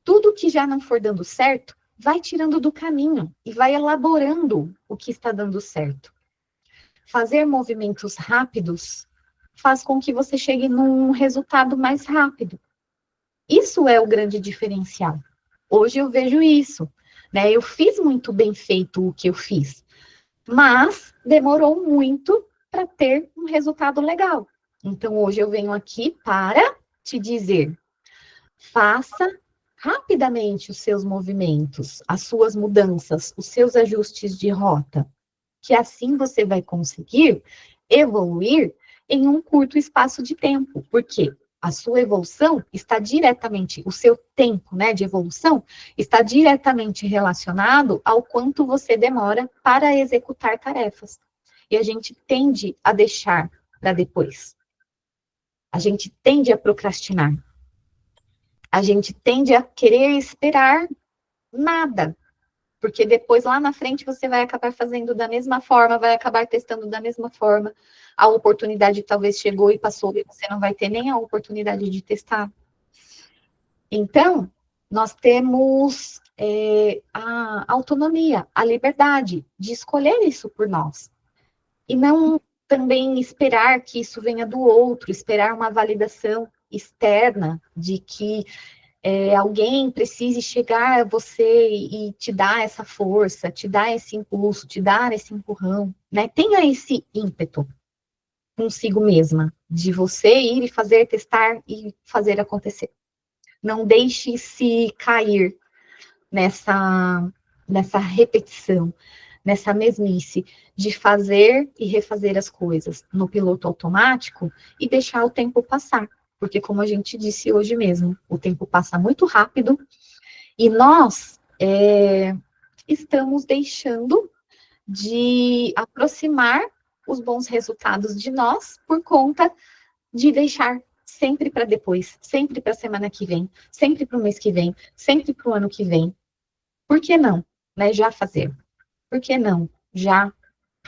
Tudo que já não for dando certo, vai tirando do caminho e vai elaborando o que está dando certo. Fazer movimentos rápidos faz com que você chegue num resultado mais rápido. Isso é o grande diferencial. Hoje eu vejo isso, né? Eu fiz muito bem feito o que eu fiz, mas demorou muito para ter um resultado legal. Então hoje eu venho aqui para te dizer: faça rapidamente os seus movimentos, as suas mudanças, os seus ajustes de rota, que assim você vai conseguir evoluir em um curto espaço de tempo, porque a sua evolução está diretamente, o seu tempo, né, de evolução está diretamente relacionado ao quanto você demora para executar tarefas. E a gente tende a deixar para depois. A gente tende a procrastinar. A gente tende a querer esperar nada, porque depois lá na frente você vai acabar fazendo da mesma forma, vai acabar testando da mesma forma. A oportunidade talvez chegou e passou e você não vai ter nem a oportunidade de testar. Então, nós temos a autonomia, a liberdade de escolher isso por nós. E não também esperar que isso venha do outro, esperar uma validação externa de que alguém precise chegar a você e te dar essa força, te dar esse impulso, te dar esse empurrão, né? Tenha esse ímpeto consigo mesma, de você ir e fazer, testar e fazer acontecer. Não deixe se cair nessa repetição, nessa mesmice de fazer e refazer as coisas no piloto automático e deixar o tempo passar. Porque, como a gente disse hoje mesmo, o tempo passa muito rápido e nós estamos deixando de aproximar os bons resultados de nós por conta de deixar sempre para depois, sempre para a semana que vem, sempre para o mês que vem, sempre para o ano que vem. Por que não, né, já fazer? Por que não já,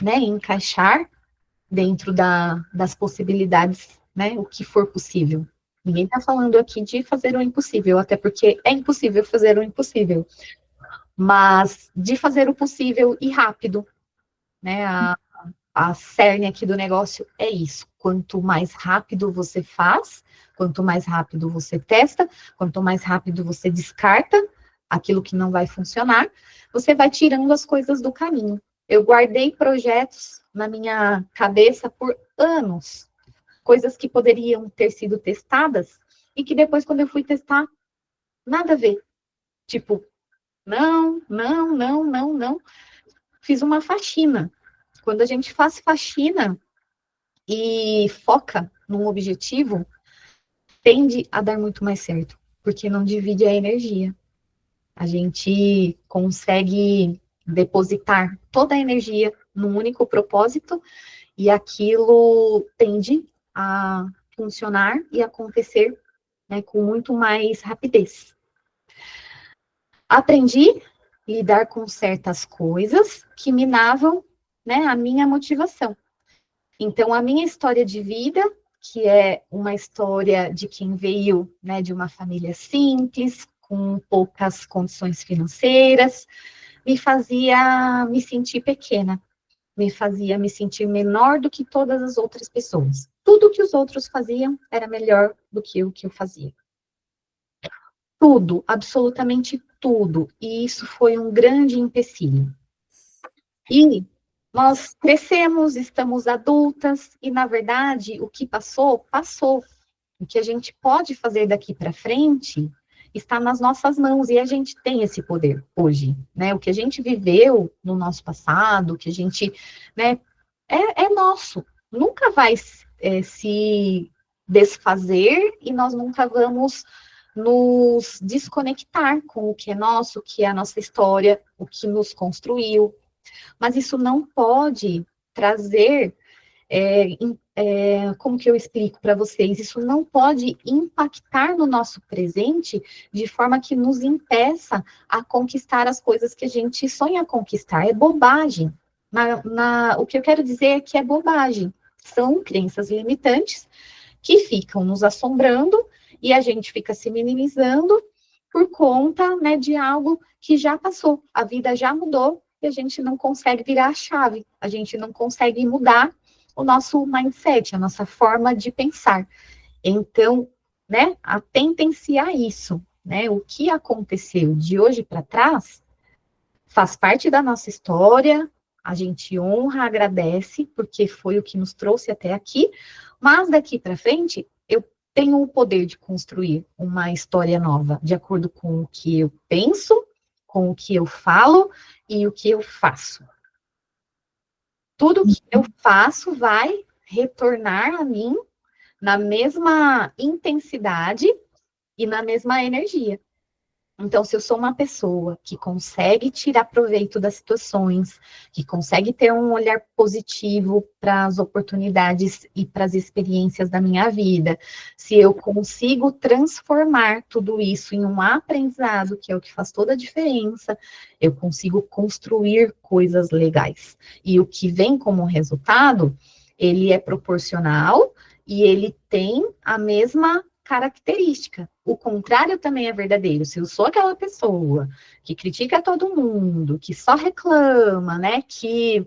né, encaixar dentro das possibilidades, né, o que for possível? Ninguém está falando aqui de fazer o impossível, até porque é impossível fazer o impossível, mas de fazer o possível e rápido, né? a cerne aqui do negócio é isso. Quanto mais rápido você faz, quanto mais rápido você testa, quanto mais rápido você descarta aquilo que não vai funcionar, você vai tirando as coisas do caminho. Eu guardei projetos na minha cabeça por anos, coisas que poderiam ter sido testadas e que depois, quando eu fui testar, nada a ver. Tipo, não, não, não, não, não. Fiz uma faxina. Quando a gente faz faxina e foca num objetivo, tende a dar muito mais certo, porque não divide a energia. A gente consegue depositar toda a energia num único propósito e aquilo tende a funcionar e acontecer, né, com muito mais rapidez. Aprendi a lidar com certas coisas que minavam, né, a minha motivação. Então, a minha história de vida, que é uma história de quem veio, né, de uma família simples, com poucas condições financeiras, me fazia me sentir pequena, me fazia me sentir menor do que todas as outras pessoas. Tudo que os outros faziam era melhor do que o que eu fazia. Tudo, absolutamente tudo. E isso foi um grande empecilho. E nós crescemos, estamos adultas, e na verdade, o que passou, passou. O que a gente pode fazer daqui para frente está nas nossas mãos, e a gente tem esse poder hoje, né? O que a gente viveu no nosso passado, o que a gente, né, é nosso. Nunca vai se desfazer, e nós nunca vamos nos desconectar com o que é nosso, o que é a nossa história, o que nos construiu. Mas isso não pode trazer, como que eu explico para vocês? Isso não pode impactar no nosso presente de forma que nos impeça a conquistar as coisas que a gente sonha conquistar. É bobagem. O que eu quero dizer é que é bobagem. São crenças limitantes que ficam nos assombrando e a gente fica se minimizando por conta, né, de algo que já passou. A vida já mudou e a gente não consegue virar a chave, a gente não consegue mudar o nosso mindset, a nossa forma de pensar. Então, né, atentem-se a isso, né? O que aconteceu de hoje para trás faz parte da nossa história, a gente honra, agradece, porque foi o que nos trouxe até aqui, mas daqui para frente, eu tenho o poder de construir uma história nova, de acordo com o que eu penso, com o que eu falo e o que eu faço. Tudo que eu faço vai retornar a mim na mesma intensidade e na mesma energia. Então, se eu sou uma pessoa que consegue tirar proveito das situações, que consegue ter um olhar positivo para as oportunidades e para as experiências da minha vida, se eu consigo transformar tudo isso em um aprendizado, que é o que faz toda a diferença, eu consigo construir coisas legais. E o que vem como resultado, ele é proporcional e ele tem a mesma característica. O contrário também é verdadeiro. Se eu sou aquela pessoa que critica todo mundo, que só reclama, né, que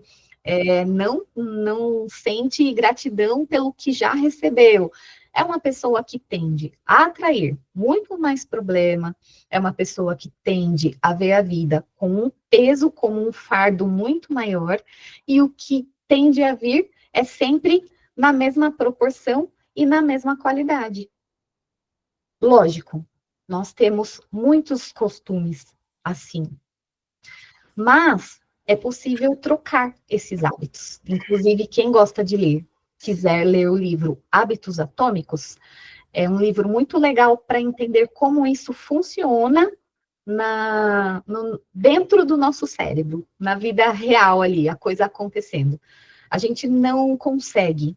não sente gratidão pelo que já recebeu, é uma pessoa que tende a atrair muito mais problema, é uma pessoa que tende a ver a vida com um peso, como um fardo muito maior, e o que tende a vir é sempre na mesma proporção e na mesma qualidade. Lógico, nós temos muitos costumes assim, mas é possível trocar esses hábitos. Inclusive, quem gosta de ler, quiser ler o livro Hábitos Atômicos, é um livro muito legal para entender como isso funciona dentro do nosso cérebro, na vida real ali, a coisa acontecendo. A gente não consegue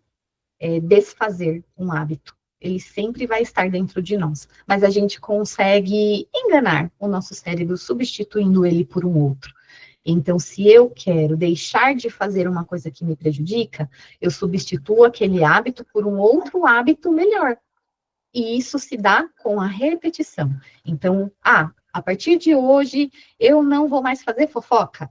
desfazer um hábito. Ele sempre vai estar dentro de nós, mas a gente consegue enganar o nosso cérebro substituindo ele por um outro. Então, se eu quero deixar de fazer uma coisa que me prejudica, eu substituo aquele hábito por um outro hábito melhor. E isso se dá com a repetição. Então, a partir de hoje, eu não vou mais fazer fofoca.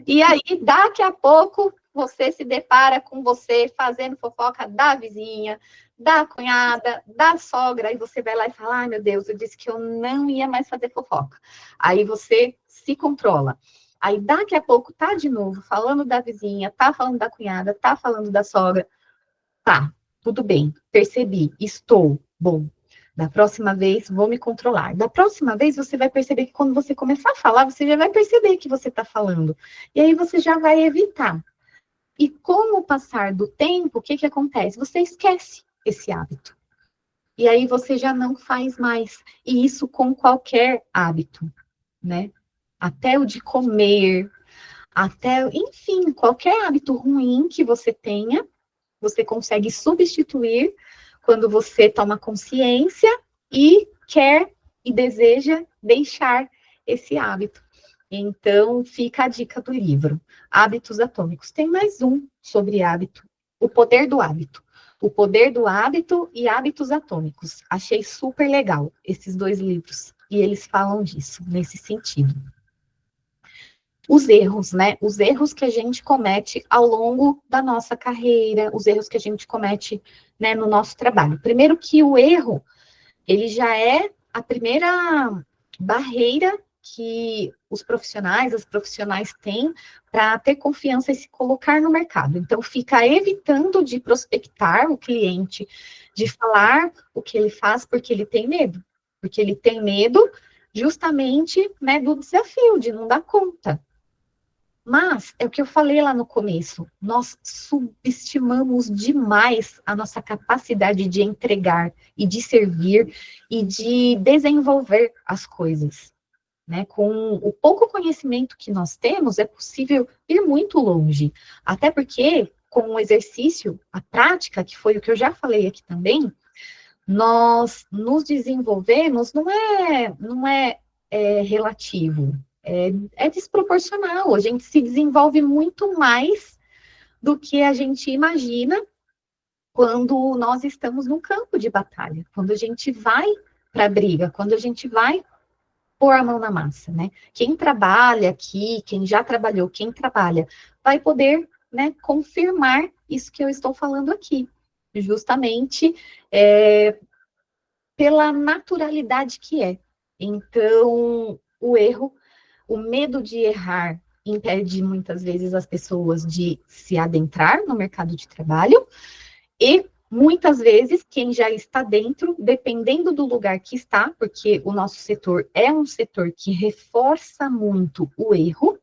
E aí, daqui a pouco, você se depara com você fazendo fofoca da vizinha, da cunhada, da sogra, e você vai lá e fala, ai meu Deus, eu disse que eu não ia mais fazer fofoca. Aí você se controla. Aí daqui a pouco tá de novo falando da vizinha, tá falando da cunhada, tá falando da sogra. Tá, tudo bem, percebi, estou, bom. Da próxima vez, vou me controlar. Da próxima vez, você vai perceber que quando você começar a falar, você já vai perceber que você está falando. E aí você já vai evitar. E com o passar do tempo, o que que acontece? Você esquece esse hábito. E aí você já não faz mais. E isso com qualquer hábito, né? Até o de comer, até, enfim, qualquer hábito ruim que você tenha, você consegue substituir quando você toma consciência e quer e deseja deixar esse hábito. Então, fica a dica do livro, Hábitos Atômicos. Tem mais um sobre hábito, O Poder do Hábito. O Poder do Hábito e Hábitos Atômicos. Achei super legal esses dois livros. E eles falam disso, nesse sentido. Os erros, né? Os erros que a gente comete ao longo da nossa carreira, os erros que a gente comete, né, no nosso trabalho. Primeiro que o erro, ele já é a primeira barreira que os profissionais, as profissionais têm para ter confiança e se colocar no mercado. Então, fica evitando de prospectar o cliente, de falar o que ele faz, porque ele tem medo. Porque ele tem medo justamente, né, do desafio, de não dar conta. Mas, é o que eu falei lá no começo, nós subestimamos demais a nossa capacidade de entregar e de servir e de desenvolver as coisas, né? Com o pouco conhecimento que nós temos, é possível ir muito longe, até porque, com o exercício, a prática, que foi o que eu já falei aqui também, nós nos desenvolvemos, não é relativo, é desproporcional. A gente se desenvolve muito mais do que a gente imagina quando nós estamos no campo de batalha, quando a gente vai para a briga, quando a gente vai pôr a mão na massa, né? Quem trabalha aqui, quem já trabalhou, quem trabalha, vai poder, né, confirmar isso que eu estou falando aqui, justamente pela naturalidade que é. Então, o erro, o medo de errar impede muitas vezes as pessoas de se adentrar no mercado de trabalho e muitas vezes quem já está dentro, dependendo do lugar que está, porque o nosso setor é um setor que reforça muito o erro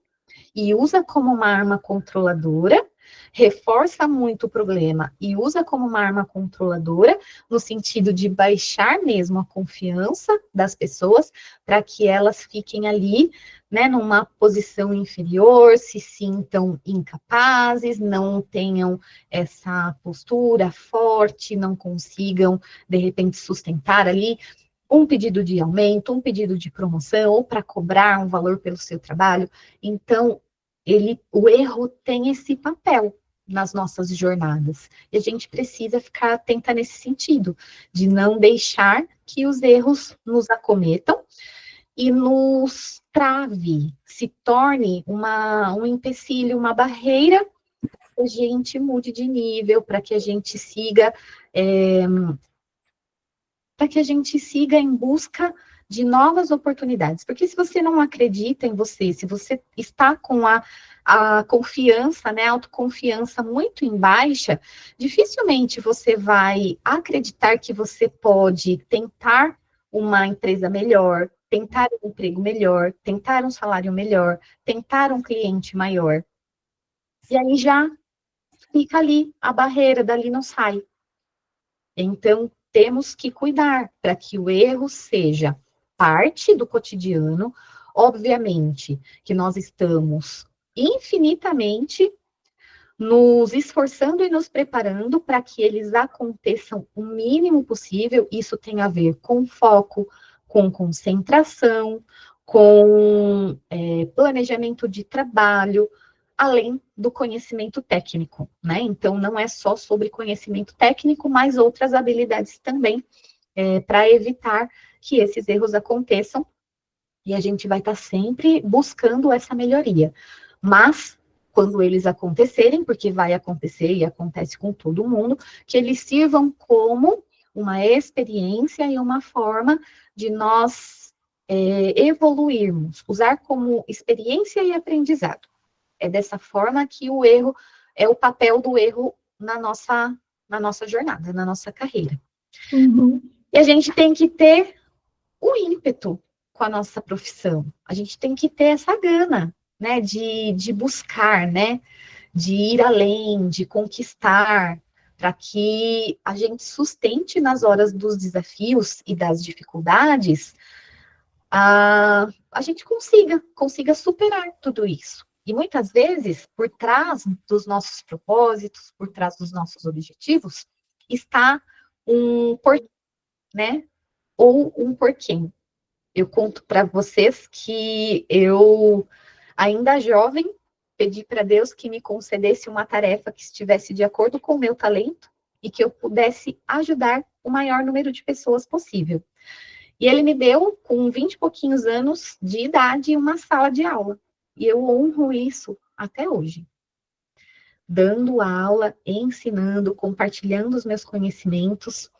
e usa como uma arma controladora, reforça muito o problema e usa como uma arma controladora, no sentido de baixar mesmo a confiança das pessoas, para que elas fiquem ali, né, numa posição inferior, se sintam incapazes, não tenham essa postura forte, não consigam, de repente, sustentar ali um pedido de aumento, um pedido de promoção, ou para cobrar um valor pelo seu trabalho. Então, o erro tem esse papel nas nossas jornadas. E a gente precisa ficar atenta nesse sentido, de não deixar que os erros nos acometam e nos trave, se torne um empecilho, uma barreira, para que a gente mude de nível, para que a gente siga em busca de novas oportunidades. Porque se você não acredita em você, se você está com a confiança, né, a autoconfiança muito em baixa, dificilmente você vai acreditar que você pode tentar uma empresa melhor, tentar um emprego melhor, tentar um salário melhor, tentar um cliente maior. E aí já fica ali, a barreira dali não sai. Então, temos que cuidar para que o erro seja parte do cotidiano. Obviamente que nós estamos infinitamente nos esforçando e nos preparando para que eles aconteçam o mínimo possível. Isso tem a ver com foco, com concentração, com planejamento de trabalho, além do conhecimento técnico, né? Então, não é só sobre conhecimento técnico, mas outras habilidades também, para evitar que esses erros aconteçam, e a gente vai estar sempre buscando essa melhoria. Mas quando eles acontecerem, porque vai acontecer e acontece com todo mundo, que eles sirvam como uma experiência e uma forma de nós evoluirmos, usar como experiência e aprendizado. É dessa forma que o erro, é o papel do erro na nossa jornada, na nossa carreira. Uhum. E a gente tem que ter o ímpeto com a nossa profissão. A gente tem que ter essa gana, né, de buscar, né, de ir além, de conquistar, para que a gente sustente nas horas dos desafios e das dificuldades, a gente consiga superar tudo isso. E muitas vezes, por trás dos nossos propósitos, por trás dos nossos objetivos, está um porquê, né? Ou um porquê. Eu conto para vocês que eu, ainda jovem, pedi para Deus que me concedesse uma tarefa que estivesse de acordo com o meu talento e que eu pudesse ajudar o maior número de pessoas possível. E ele me deu, com 20 e pouquinhos anos de idade, uma sala de aula. E eu honro isso até hoje. Dando aula, ensinando, compartilhando os meus conhecimentos.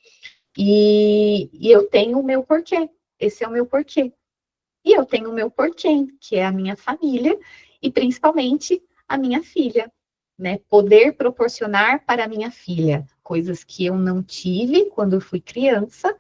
E eu tenho o meu porquê. Esse é o meu porquê. E eu tenho o meu porquê, que é a minha família e principalmente a minha filha, né? Poder proporcionar para a minha filha coisas que eu não tive quando eu fui criança,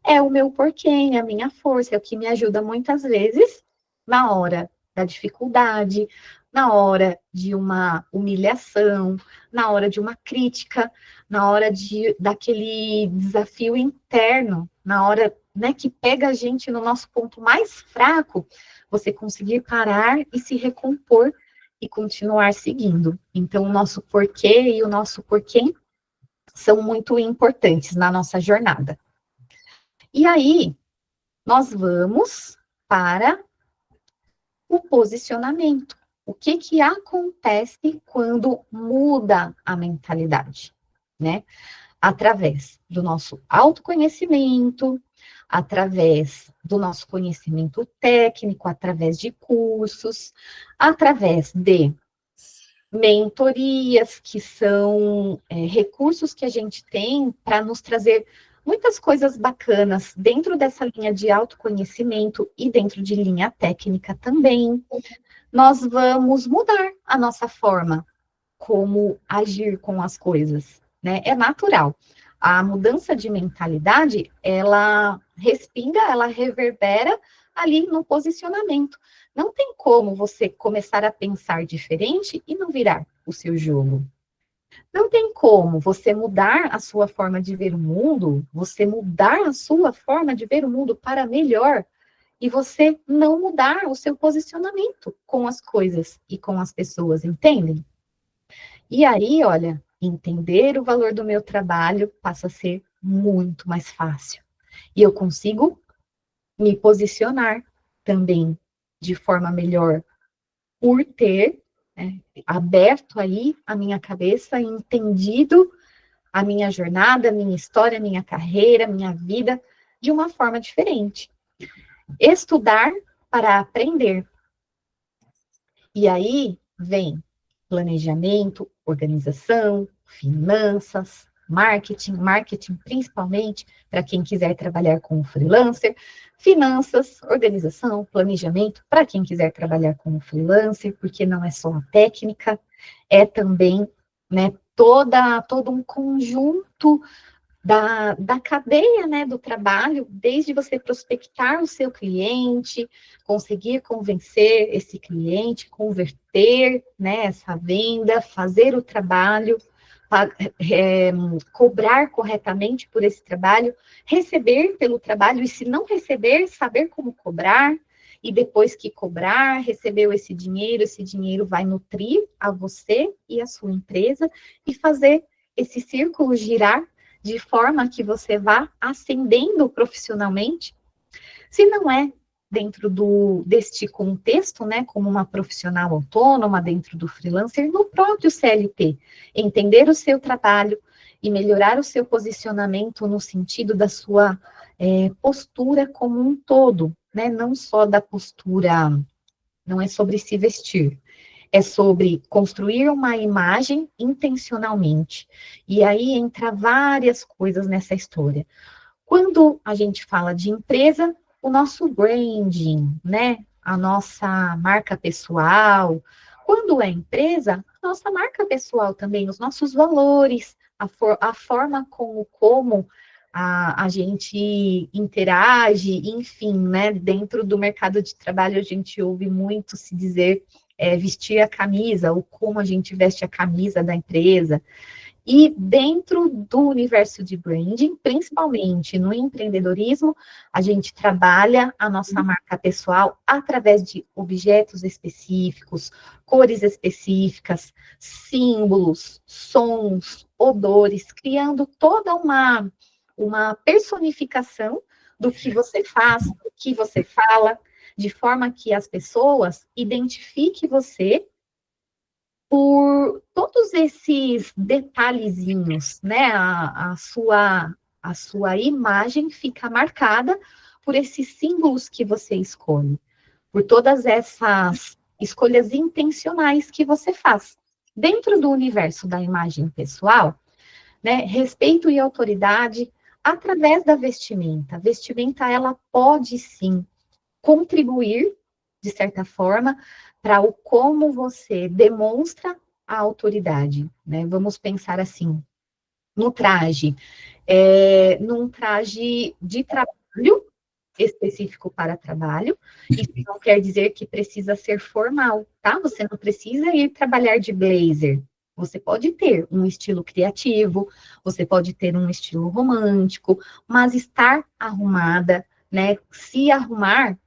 é o meu porquê, é a minha força, é o que me ajuda muitas vezes na hora da dificuldade, na hora de uma humilhação, na hora de uma crítica, na hora daquele desafio interno, na hora, né, que pega a gente no nosso ponto mais fraco, você conseguir parar e se recompor e continuar seguindo. Então, o nosso porquê e o nosso porquê são muito importantes na nossa jornada. E aí, nós vamos para o posicionamento. O que acontece quando muda a mentalidade, né? Através do nosso autoconhecimento, através do nosso conhecimento técnico, através de cursos, através de mentorias, que são recursos que a gente tem para nos trazer muitas coisas bacanas dentro dessa linha de autoconhecimento e dentro de linha técnica também. Nós vamos mudar a nossa forma como agir com as coisas, né? É natural. A mudança de mentalidade, ela respinga, ela reverbera ali no posicionamento. Não tem como você começar a pensar diferente e não virar o seu jogo. Não tem como você mudar a sua forma de ver o mundo, você mudar a sua forma de ver o mundo para melhor e você não mudar o seu posicionamento com as coisas e com as pessoas, entendem? E aí, olha, entender o valor do meu trabalho passa a ser muito mais fácil. E eu consigo me posicionar também de forma melhor por ter, né, aberto aí a minha cabeça e entendido a minha jornada, a minha história, a minha carreira, a minha vida de uma forma diferente. Estudar para aprender. E aí vem planejamento, organização, finanças, marketing principalmente para quem quiser trabalhar com freelancer, finanças, organização, planejamento para quem quiser trabalhar com freelancer, porque não é só a técnica, é também, né, todo um conjunto da cadeia, né, do trabalho, desde você prospectar o seu cliente, conseguir convencer esse cliente, converter, né, essa venda, fazer o trabalho, cobrar corretamente por esse trabalho, receber pelo trabalho, e se não receber, saber como cobrar, e depois que cobrar, recebeu esse dinheiro vai nutrir a você e a sua empresa, e fazer esse círculo girar de forma que você vá ascendendo profissionalmente. Se não é dentro deste contexto, né, como uma profissional autônoma, dentro do freelancer, no próprio CLT, entender o seu trabalho e melhorar o seu posicionamento no sentido da sua postura como um todo, né, não só da postura, não é sobre se vestir, é sobre construir uma imagem intencionalmente. E aí entra várias coisas nessa história. Quando a gente fala de empresa, o nosso branding, né? A nossa marca pessoal. Quando é empresa, a nossa marca pessoal também, os nossos valores, a forma como a gente interage, enfim, né? Dentro do mercado de trabalho, a gente ouve muito se dizer vestir a camisa, ou como a gente veste a camisa da empresa. E dentro do universo de branding, principalmente no empreendedorismo, a gente trabalha a nossa marca pessoal através de objetos específicos, cores específicas, símbolos, sons, odores, criando toda uma personificação do que você faz, do que você fala, de forma que as pessoas identifiquem você por todos esses detalhezinhos, né? A sua imagem fica marcada por esses símbolos que você escolhe, por todas essas escolhas intencionais que você faz. Dentro do universo da imagem pessoal, né? Respeito e autoridade através da vestimenta. A vestimenta, ela pode sim contribuir, de certa forma, para o como você demonstra a autoridade, né? Vamos pensar assim, no traje, num traje de trabalho, específico para trabalho, isso não quer dizer que precisa ser formal, tá? Você não precisa ir trabalhar de blazer, você pode ter um estilo criativo, você pode ter um estilo romântico, mas estar arrumada, né? Se arrumar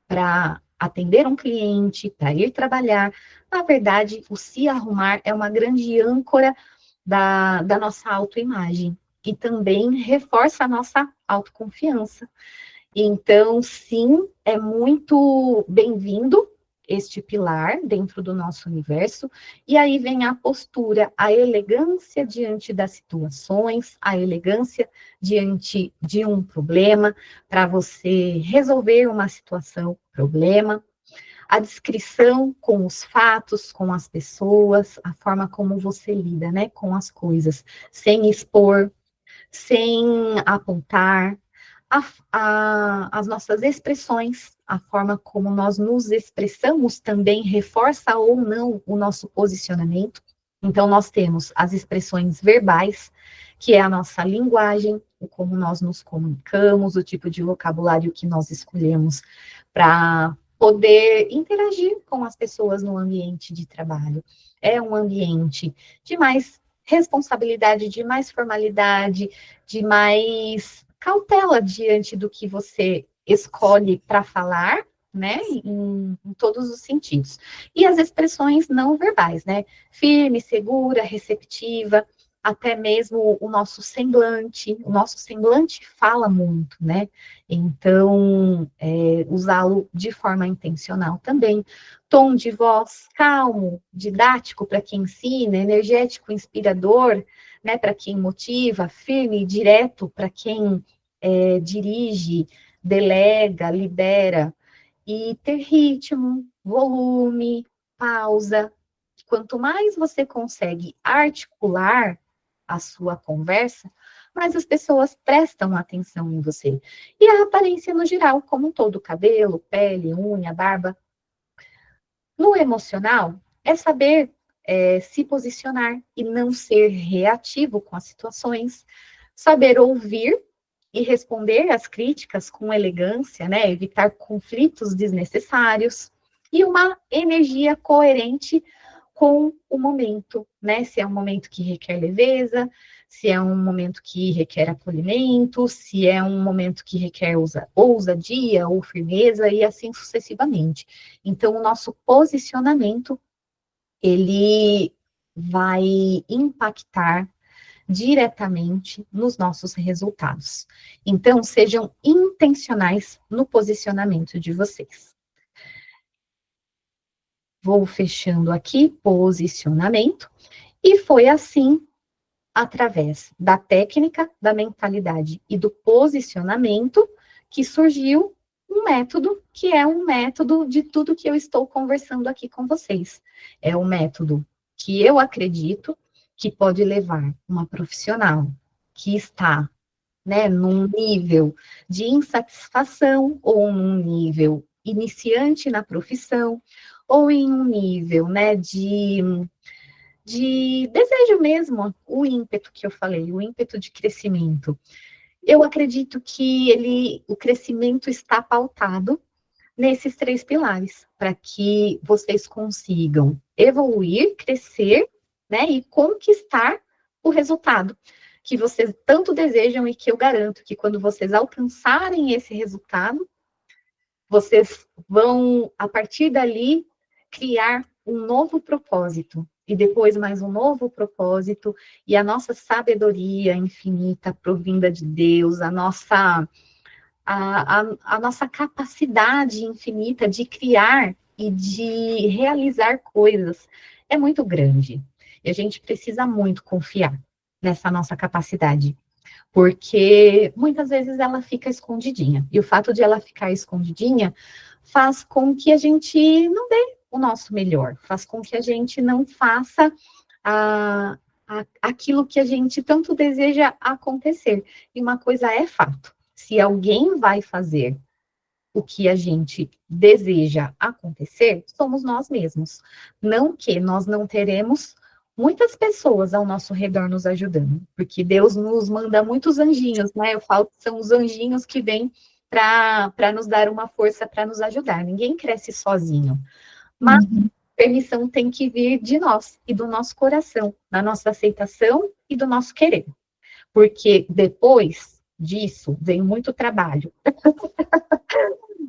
para atender um cliente, para ir trabalhar. Na verdade, o se arrumar é uma grande âncora da nossa autoimagem e também reforça a nossa autoconfiança. Então, sim, é muito bem-vindo este pilar dentro do nosso universo, e aí vem a postura, a elegância diante das situações, a elegância diante de um problema, para você resolver uma situação, problema, a descrição com os fatos, com as pessoas, a forma como você lida, né, com as coisas, sem expor, sem apontar, as nossas expressões, a forma como nós nos expressamos também reforça ou não o nosso posicionamento. Então, nós temos as expressões verbais, que é a nossa linguagem, o como nós nos comunicamos, o tipo de vocabulário que nós escolhemos para poder interagir com as pessoas no ambiente de trabalho. É um ambiente de mais responsabilidade, de mais formalidade, de mais cautela diante do que você escolhe para falar, né, em todos os sentidos. E as expressões não verbais, né, firme, segura, receptiva, até mesmo o nosso semblante fala muito, né, então, usá-lo de forma intencional também. Tom de voz calmo, didático para quem ensina, energético, inspirador, né, para quem motiva, firme e direto para quem dirige, delega, lidera, e ter ritmo, volume, pausa. Quanto mais você consegue articular a sua conversa, mais as pessoas prestam atenção em você. E a aparência no geral, como um todo, cabelo, pele, unha, barba. No emocional, é saber se posicionar e não ser reativo com as situações, saber ouvir e responder às críticas com elegância, né? Evitar conflitos desnecessários e uma energia coerente com o momento, né? Se é um momento que requer leveza, se é um momento que requer acolhimento, se é um momento que requer ousadia ou firmeza e assim sucessivamente. Então, o nosso posicionamento, ele vai impactar diretamente nos nossos resultados. Então, sejam intencionais no posicionamento de vocês. Vou fechando aqui, posicionamento, e foi assim, através da técnica, da mentalidade e do posicionamento, que surgiu um método que é um método de tudo que eu estou conversando aqui com vocês. É um método que eu acredito que pode levar uma profissional que está, né, num nível de insatisfação ou num nível iniciante na profissão ou em um nível, né, de desejo mesmo, o ímpeto que eu falei, o ímpeto de crescimento. Eu acredito que o crescimento está pautado nesses três pilares, para que vocês consigam evoluir, crescer, né, e conquistar o resultado que vocês tanto desejam e que eu garanto que quando vocês alcançarem esse resultado, vocês vão, a partir dali, criar um novo propósito, e depois mais um novo propósito, e a nossa sabedoria infinita provinda de Deus, a nossa capacidade infinita de criar e de realizar coisas é muito grande. E a gente precisa muito confiar nessa nossa capacidade, porque muitas vezes ela fica escondidinha. E o fato de ela ficar escondidinha faz com que a gente não dê o nosso melhor, faz com que a gente não faça aquilo que a gente tanto deseja acontecer. E uma coisa é fato: se alguém vai fazer o que a gente deseja acontecer, somos nós mesmos. Não que nós não teremos muitas pessoas ao nosso redor nos ajudando, porque Deus nos manda muitos anjinhos, né? Eu falo que são os anjinhos que vêm para nos dar uma força, para nos ajudar. Ninguém cresce sozinho. Mas Uhum. permissão tem que vir de nós e do nosso coração, da nossa aceitação e do nosso querer. Porque depois disso vem muito trabalho.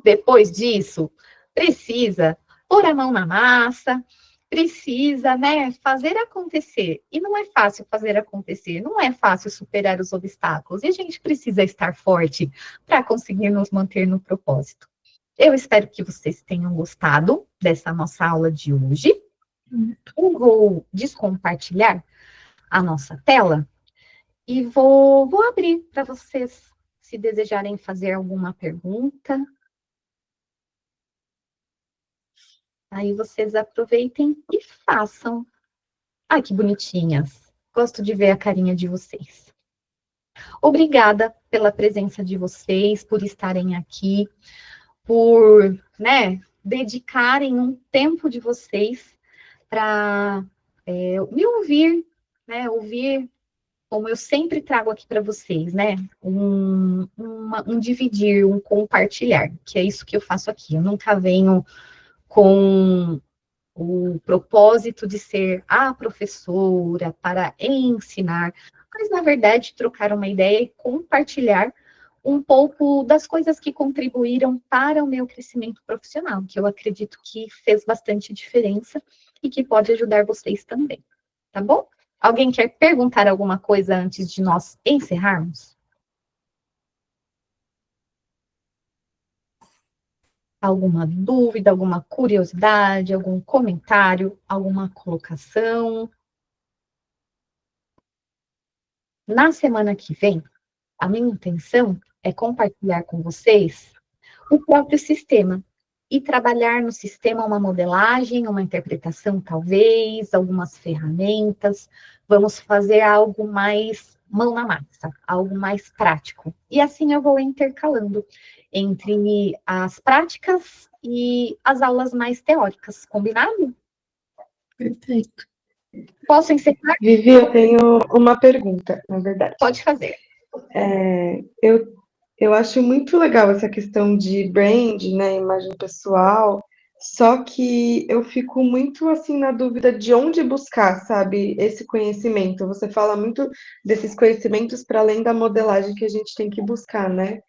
Depois disso, precisa pôr a mão na massa, precisa, né, fazer acontecer. E não é fácil fazer acontecer, não é fácil superar os obstáculos. E a gente precisa estar forte para conseguir nos manter no propósito. Eu espero que vocês tenham gostado dessa nossa aula de hoje. Eu vou descompartilhar a nossa tela e vou abrir para vocês, se desejarem fazer alguma pergunta. Aí vocês aproveitem e façam. Ai, que bonitinhas. Gosto de ver a carinha de vocês. Obrigada pela presença de vocês, por estarem aqui, por, né, dedicarem um tempo de vocês para me ouvir, né, ouvir como eu sempre trago aqui para vocês, né, um dividir, um compartilhar, que é isso que eu faço aqui. Eu nunca venho com o propósito de ser a professora para ensinar, mas, na verdade, trocar uma ideia e compartilhar um pouco das coisas que contribuíram para o meu crescimento profissional, que eu acredito que fez bastante diferença e que pode ajudar vocês também, tá bom? Alguém quer perguntar alguma coisa antes de nós encerrarmos? Alguma dúvida, alguma curiosidade, algum comentário, alguma colocação? Na semana que vem, a minha intenção é compartilhar com vocês o próprio sistema e trabalhar no sistema uma modelagem, uma interpretação, talvez, algumas ferramentas. Vamos fazer algo mais mão na massa, algo mais prático. E assim eu vou intercalando entre as práticas e as aulas mais teóricas, combinado? Perfeito. Posso encerrar? Vivi, eu tenho uma pergunta, na verdade. Pode fazer. Eu acho muito legal essa questão de brand, né, imagem pessoal, só que eu fico muito assim na dúvida de onde buscar, sabe, esse conhecimento. Você fala muito desses conhecimentos para além da modelagem que a gente tem que buscar, né?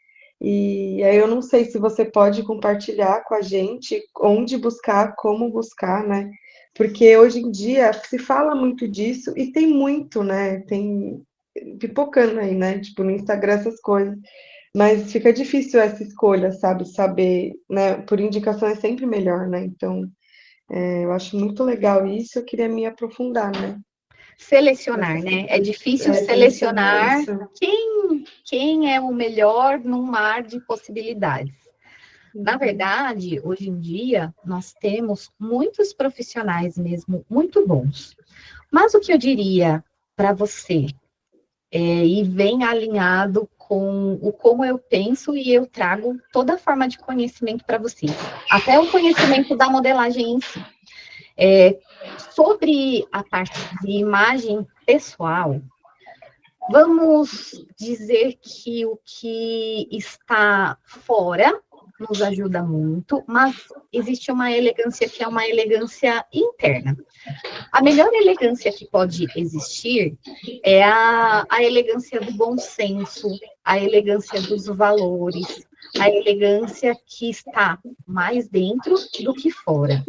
E aí eu não sei se você pode compartilhar com a gente onde buscar, como buscar, né? Porque hoje em dia se fala muito disso e tem muito, né? Tem pipocando aí, né? Tipo, no Instagram essas coisas. Mas fica difícil essa escolha, sabe? Saber, né? Por indicação é sempre melhor, né? Então, eu acho muito legal isso, eu queria me aprofundar, né? Selecionar, né? É difícil Selecionar selecionar isso. quem é o melhor num mar de possibilidades. Na verdade, hoje em dia, nós temos muitos profissionais mesmo muito bons. Mas o que eu diria para você, e vem alinhado com o como eu penso e eu trago toda a forma de conhecimento para vocês, até o conhecimento da modelagem em si. Sobre a parte de imagem pessoal, vamos dizer que o que está fora nos ajuda muito, mas existe uma elegância que é uma elegância interna. A melhor elegância que pode existir é a elegância do bom senso, a elegância dos valores, a elegância que está mais dentro do que fora.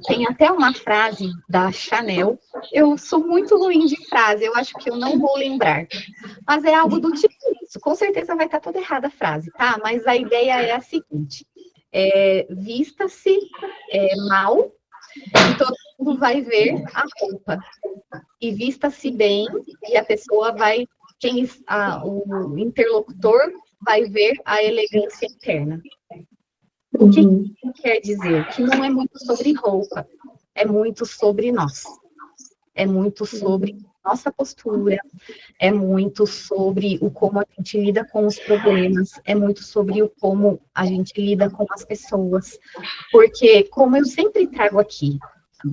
Tem até uma frase da Chanel, eu sou muito ruim de frase, eu acho que eu não vou lembrar, mas é algo do tipo isso, com certeza vai estar toda errada a frase, tá? Mas a ideia é a seguinte, vista-se mal e todo mundo vai ver a roupa, e vista-se bem e a pessoa vai, o interlocutor vai ver a elegância interna. O que quer dizer? Que não é muito sobre roupa, é muito sobre nós. É muito sobre nossa postura, é muito sobre o como a gente lida com os problemas, é muito sobre o como a gente lida com as pessoas. Porque, como eu sempre trago aqui,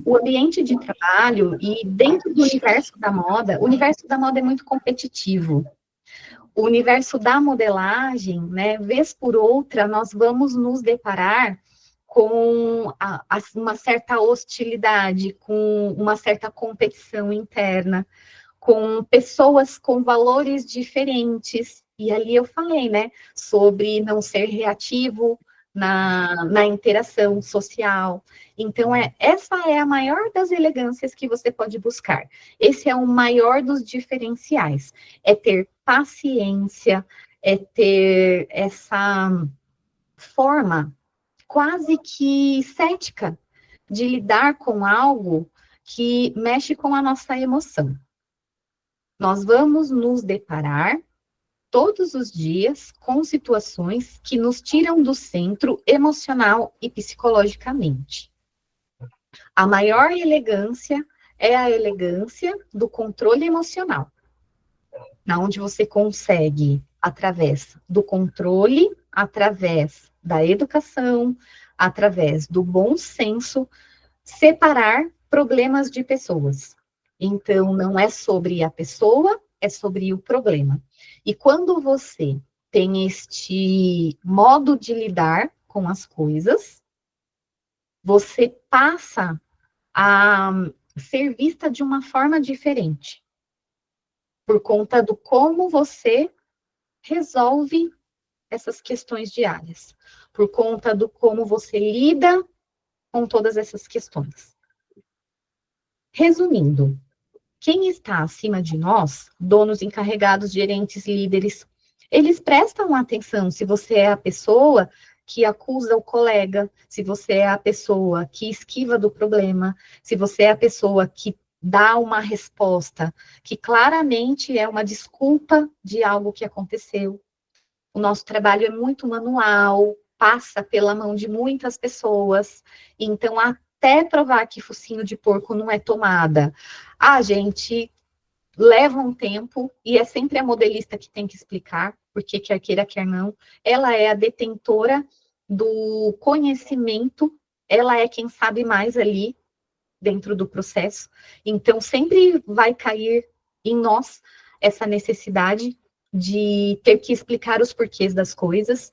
o ambiente de trabalho e dentro do universo da moda, o universo da moda é muito competitivo. O universo da modelagem, né, vez por outra, nós vamos nos deparar com uma certa hostilidade, com uma certa competição interna, com pessoas com valores diferentes. E ali eu falei, né, sobre não ser reativo na interação social. Então, essa é a maior das elegâncias que você pode buscar. Esse é o maior dos diferenciais. É ter paciência, é ter essa forma quase que cética de lidar com algo que mexe com a nossa emoção. Nós vamos nos deparar todos os dias com situações que nos tiram do centro emocional e psicologicamente. A maior elegância é a elegância do controle emocional, na onde você consegue, através do controle, através da educação, através do bom senso, separar problemas de pessoas. Então, não é sobre a pessoa, é sobre o problema. E quando você tem este modo de lidar com as coisas, você passa a ser vista de uma forma diferente, por conta do como você resolve essas questões diárias, por conta do como você lida com todas essas questões. Resumindo, quem está acima de nós, donos, encarregados, gerentes, líderes, eles prestam atenção se você é a pessoa que acusa o colega, se você é a pessoa que esquiva do problema, se você é a pessoa que dá uma resposta que claramente é uma desculpa de algo que aconteceu. O nosso trabalho é muito manual, passa pela mão de muitas pessoas, então até provar que focinho de porco não é tomada, a gente leva um tempo, e é sempre a modelista que tem que explicar, porque quer queira, quer não, ela é a detentora do conhecimento, ela é quem sabe mais ali dentro do processo, então sempre vai cair em nós essa necessidade de ter que explicar os porquês das coisas,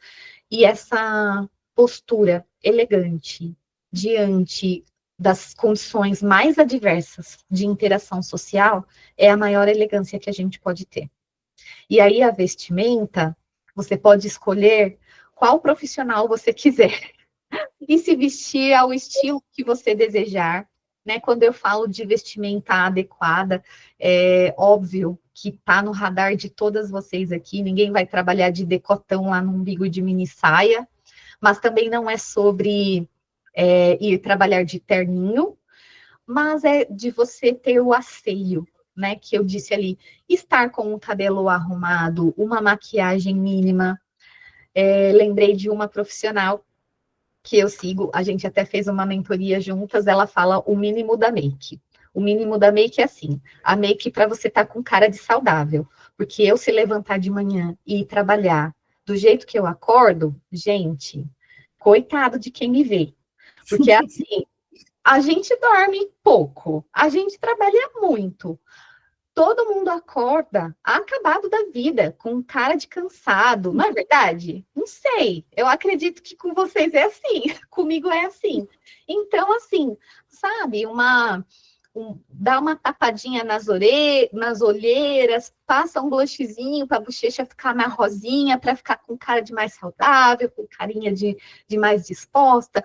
e essa postura elegante diante das condições mais adversas de interação social é a maior elegância que a gente pode ter. E aí a vestimenta, você pode escolher qual profissional você quiser e se vestir ao estilo que você desejar, né? Quando eu falo de vestimenta adequada, é óbvio que está no radar de todas vocês aqui, ninguém vai trabalhar de decotão lá no umbigo de mini saia, mas também não é sobre ir trabalhar de terninho, mas é de você ter o asseio, né? Que eu disse ali, estar com o cabelo arrumado, uma maquiagem mínima, lembrei de uma profissional que eu sigo, a gente até fez uma mentoria juntas, ela fala o mínimo da make. O mínimo da make é assim, a make para você estar com cara de saudável, porque eu se levantar de manhã e ir trabalhar do jeito que eu acordo, gente, coitado de quem me vê, porque assim, a gente dorme pouco, a gente trabalha muito, todo mundo acorda acabado da vida, com cara de cansado, não é verdade? Não sei, eu acredito que com vocês é assim, comigo é assim. Então, assim, sabe, dá uma tapadinha nas olheiras, passa um blushzinho para a bochecha ficar mais rosinha, para ficar com cara de mais saudável, com carinha de mais disposta.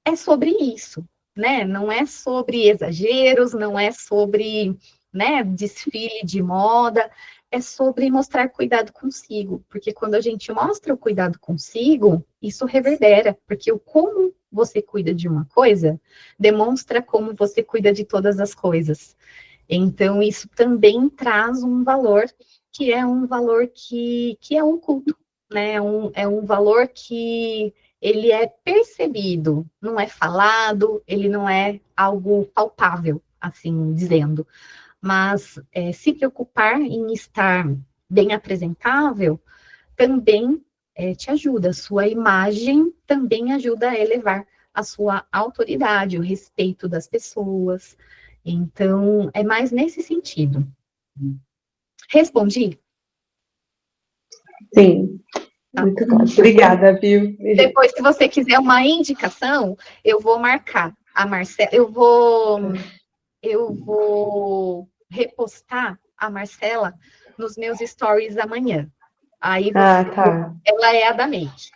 É sobre isso, né? Não é sobre exageros, não é sobre, né, desfile de moda, é sobre mostrar cuidado consigo, porque quando a gente mostra o cuidado consigo, isso reverbera, porque o como você cuida de uma coisa demonstra como você cuida de todas as coisas. Então, isso também traz um valor que é um valor que é um culto, né? É um valor que ele é percebido, não é falado, ele não é algo palpável, assim dizendo. Mas se preocupar em estar bem apresentável também te ajuda. Sua imagem também ajuda a elevar a sua autoridade, o respeito das pessoas. Então, é mais nesse sentido. Respondi? Sim, muito bom. Obrigada, viu? Depois, se você quiser uma indicação, eu vou marcar a Marcela, eu vou repostar a Marcela nos meus stories amanhã. Aí Tá. ela é a da Make.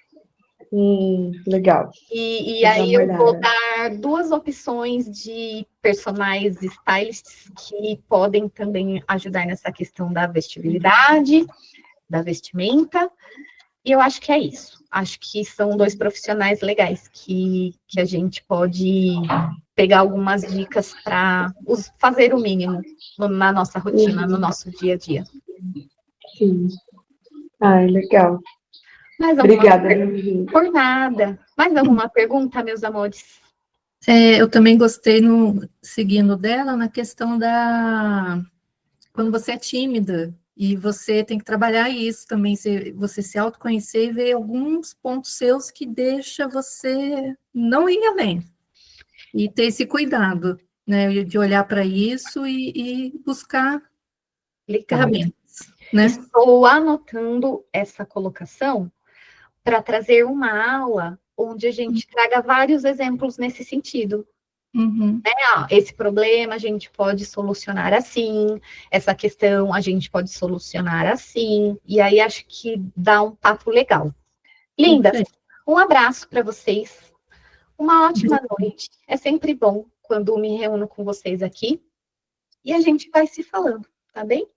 Legal. E Vou dar aí uma eu vou olhada. dar 2 opções de personagens stylists que podem também ajudar nessa questão da vestibilidade, da vestimenta. E eu acho que é isso. Acho que são 2 profissionais legais que a gente pode pegar algumas dicas para fazer o mínimo na nossa rotina, no nosso dia a dia. Sim. Ai, legal. Mais alguma Obrigada, pergunta? Virginia. Por nada. Mais alguma pergunta, meus amores? Eu também gostei, seguindo dela, na questão da... Quando você é tímida, e você tem que trabalhar isso também, você se autoconhecer e ver alguns pontos seus que deixa você não ir além. E ter esse cuidado, né, de olhar para isso e buscar Legal. ferramentas, né? Estou anotando essa colocação para trazer uma aula onde a gente traga vários exemplos nesse sentido. Uhum. Esse problema a gente pode solucionar assim, essa questão a gente pode solucionar assim, e aí acho que dá um papo legal. Lindas, Perfeito. um abraço para vocês, uma ótima noite. É sempre bom quando me reúno com vocês aqui, e a gente vai se falando, tá bem?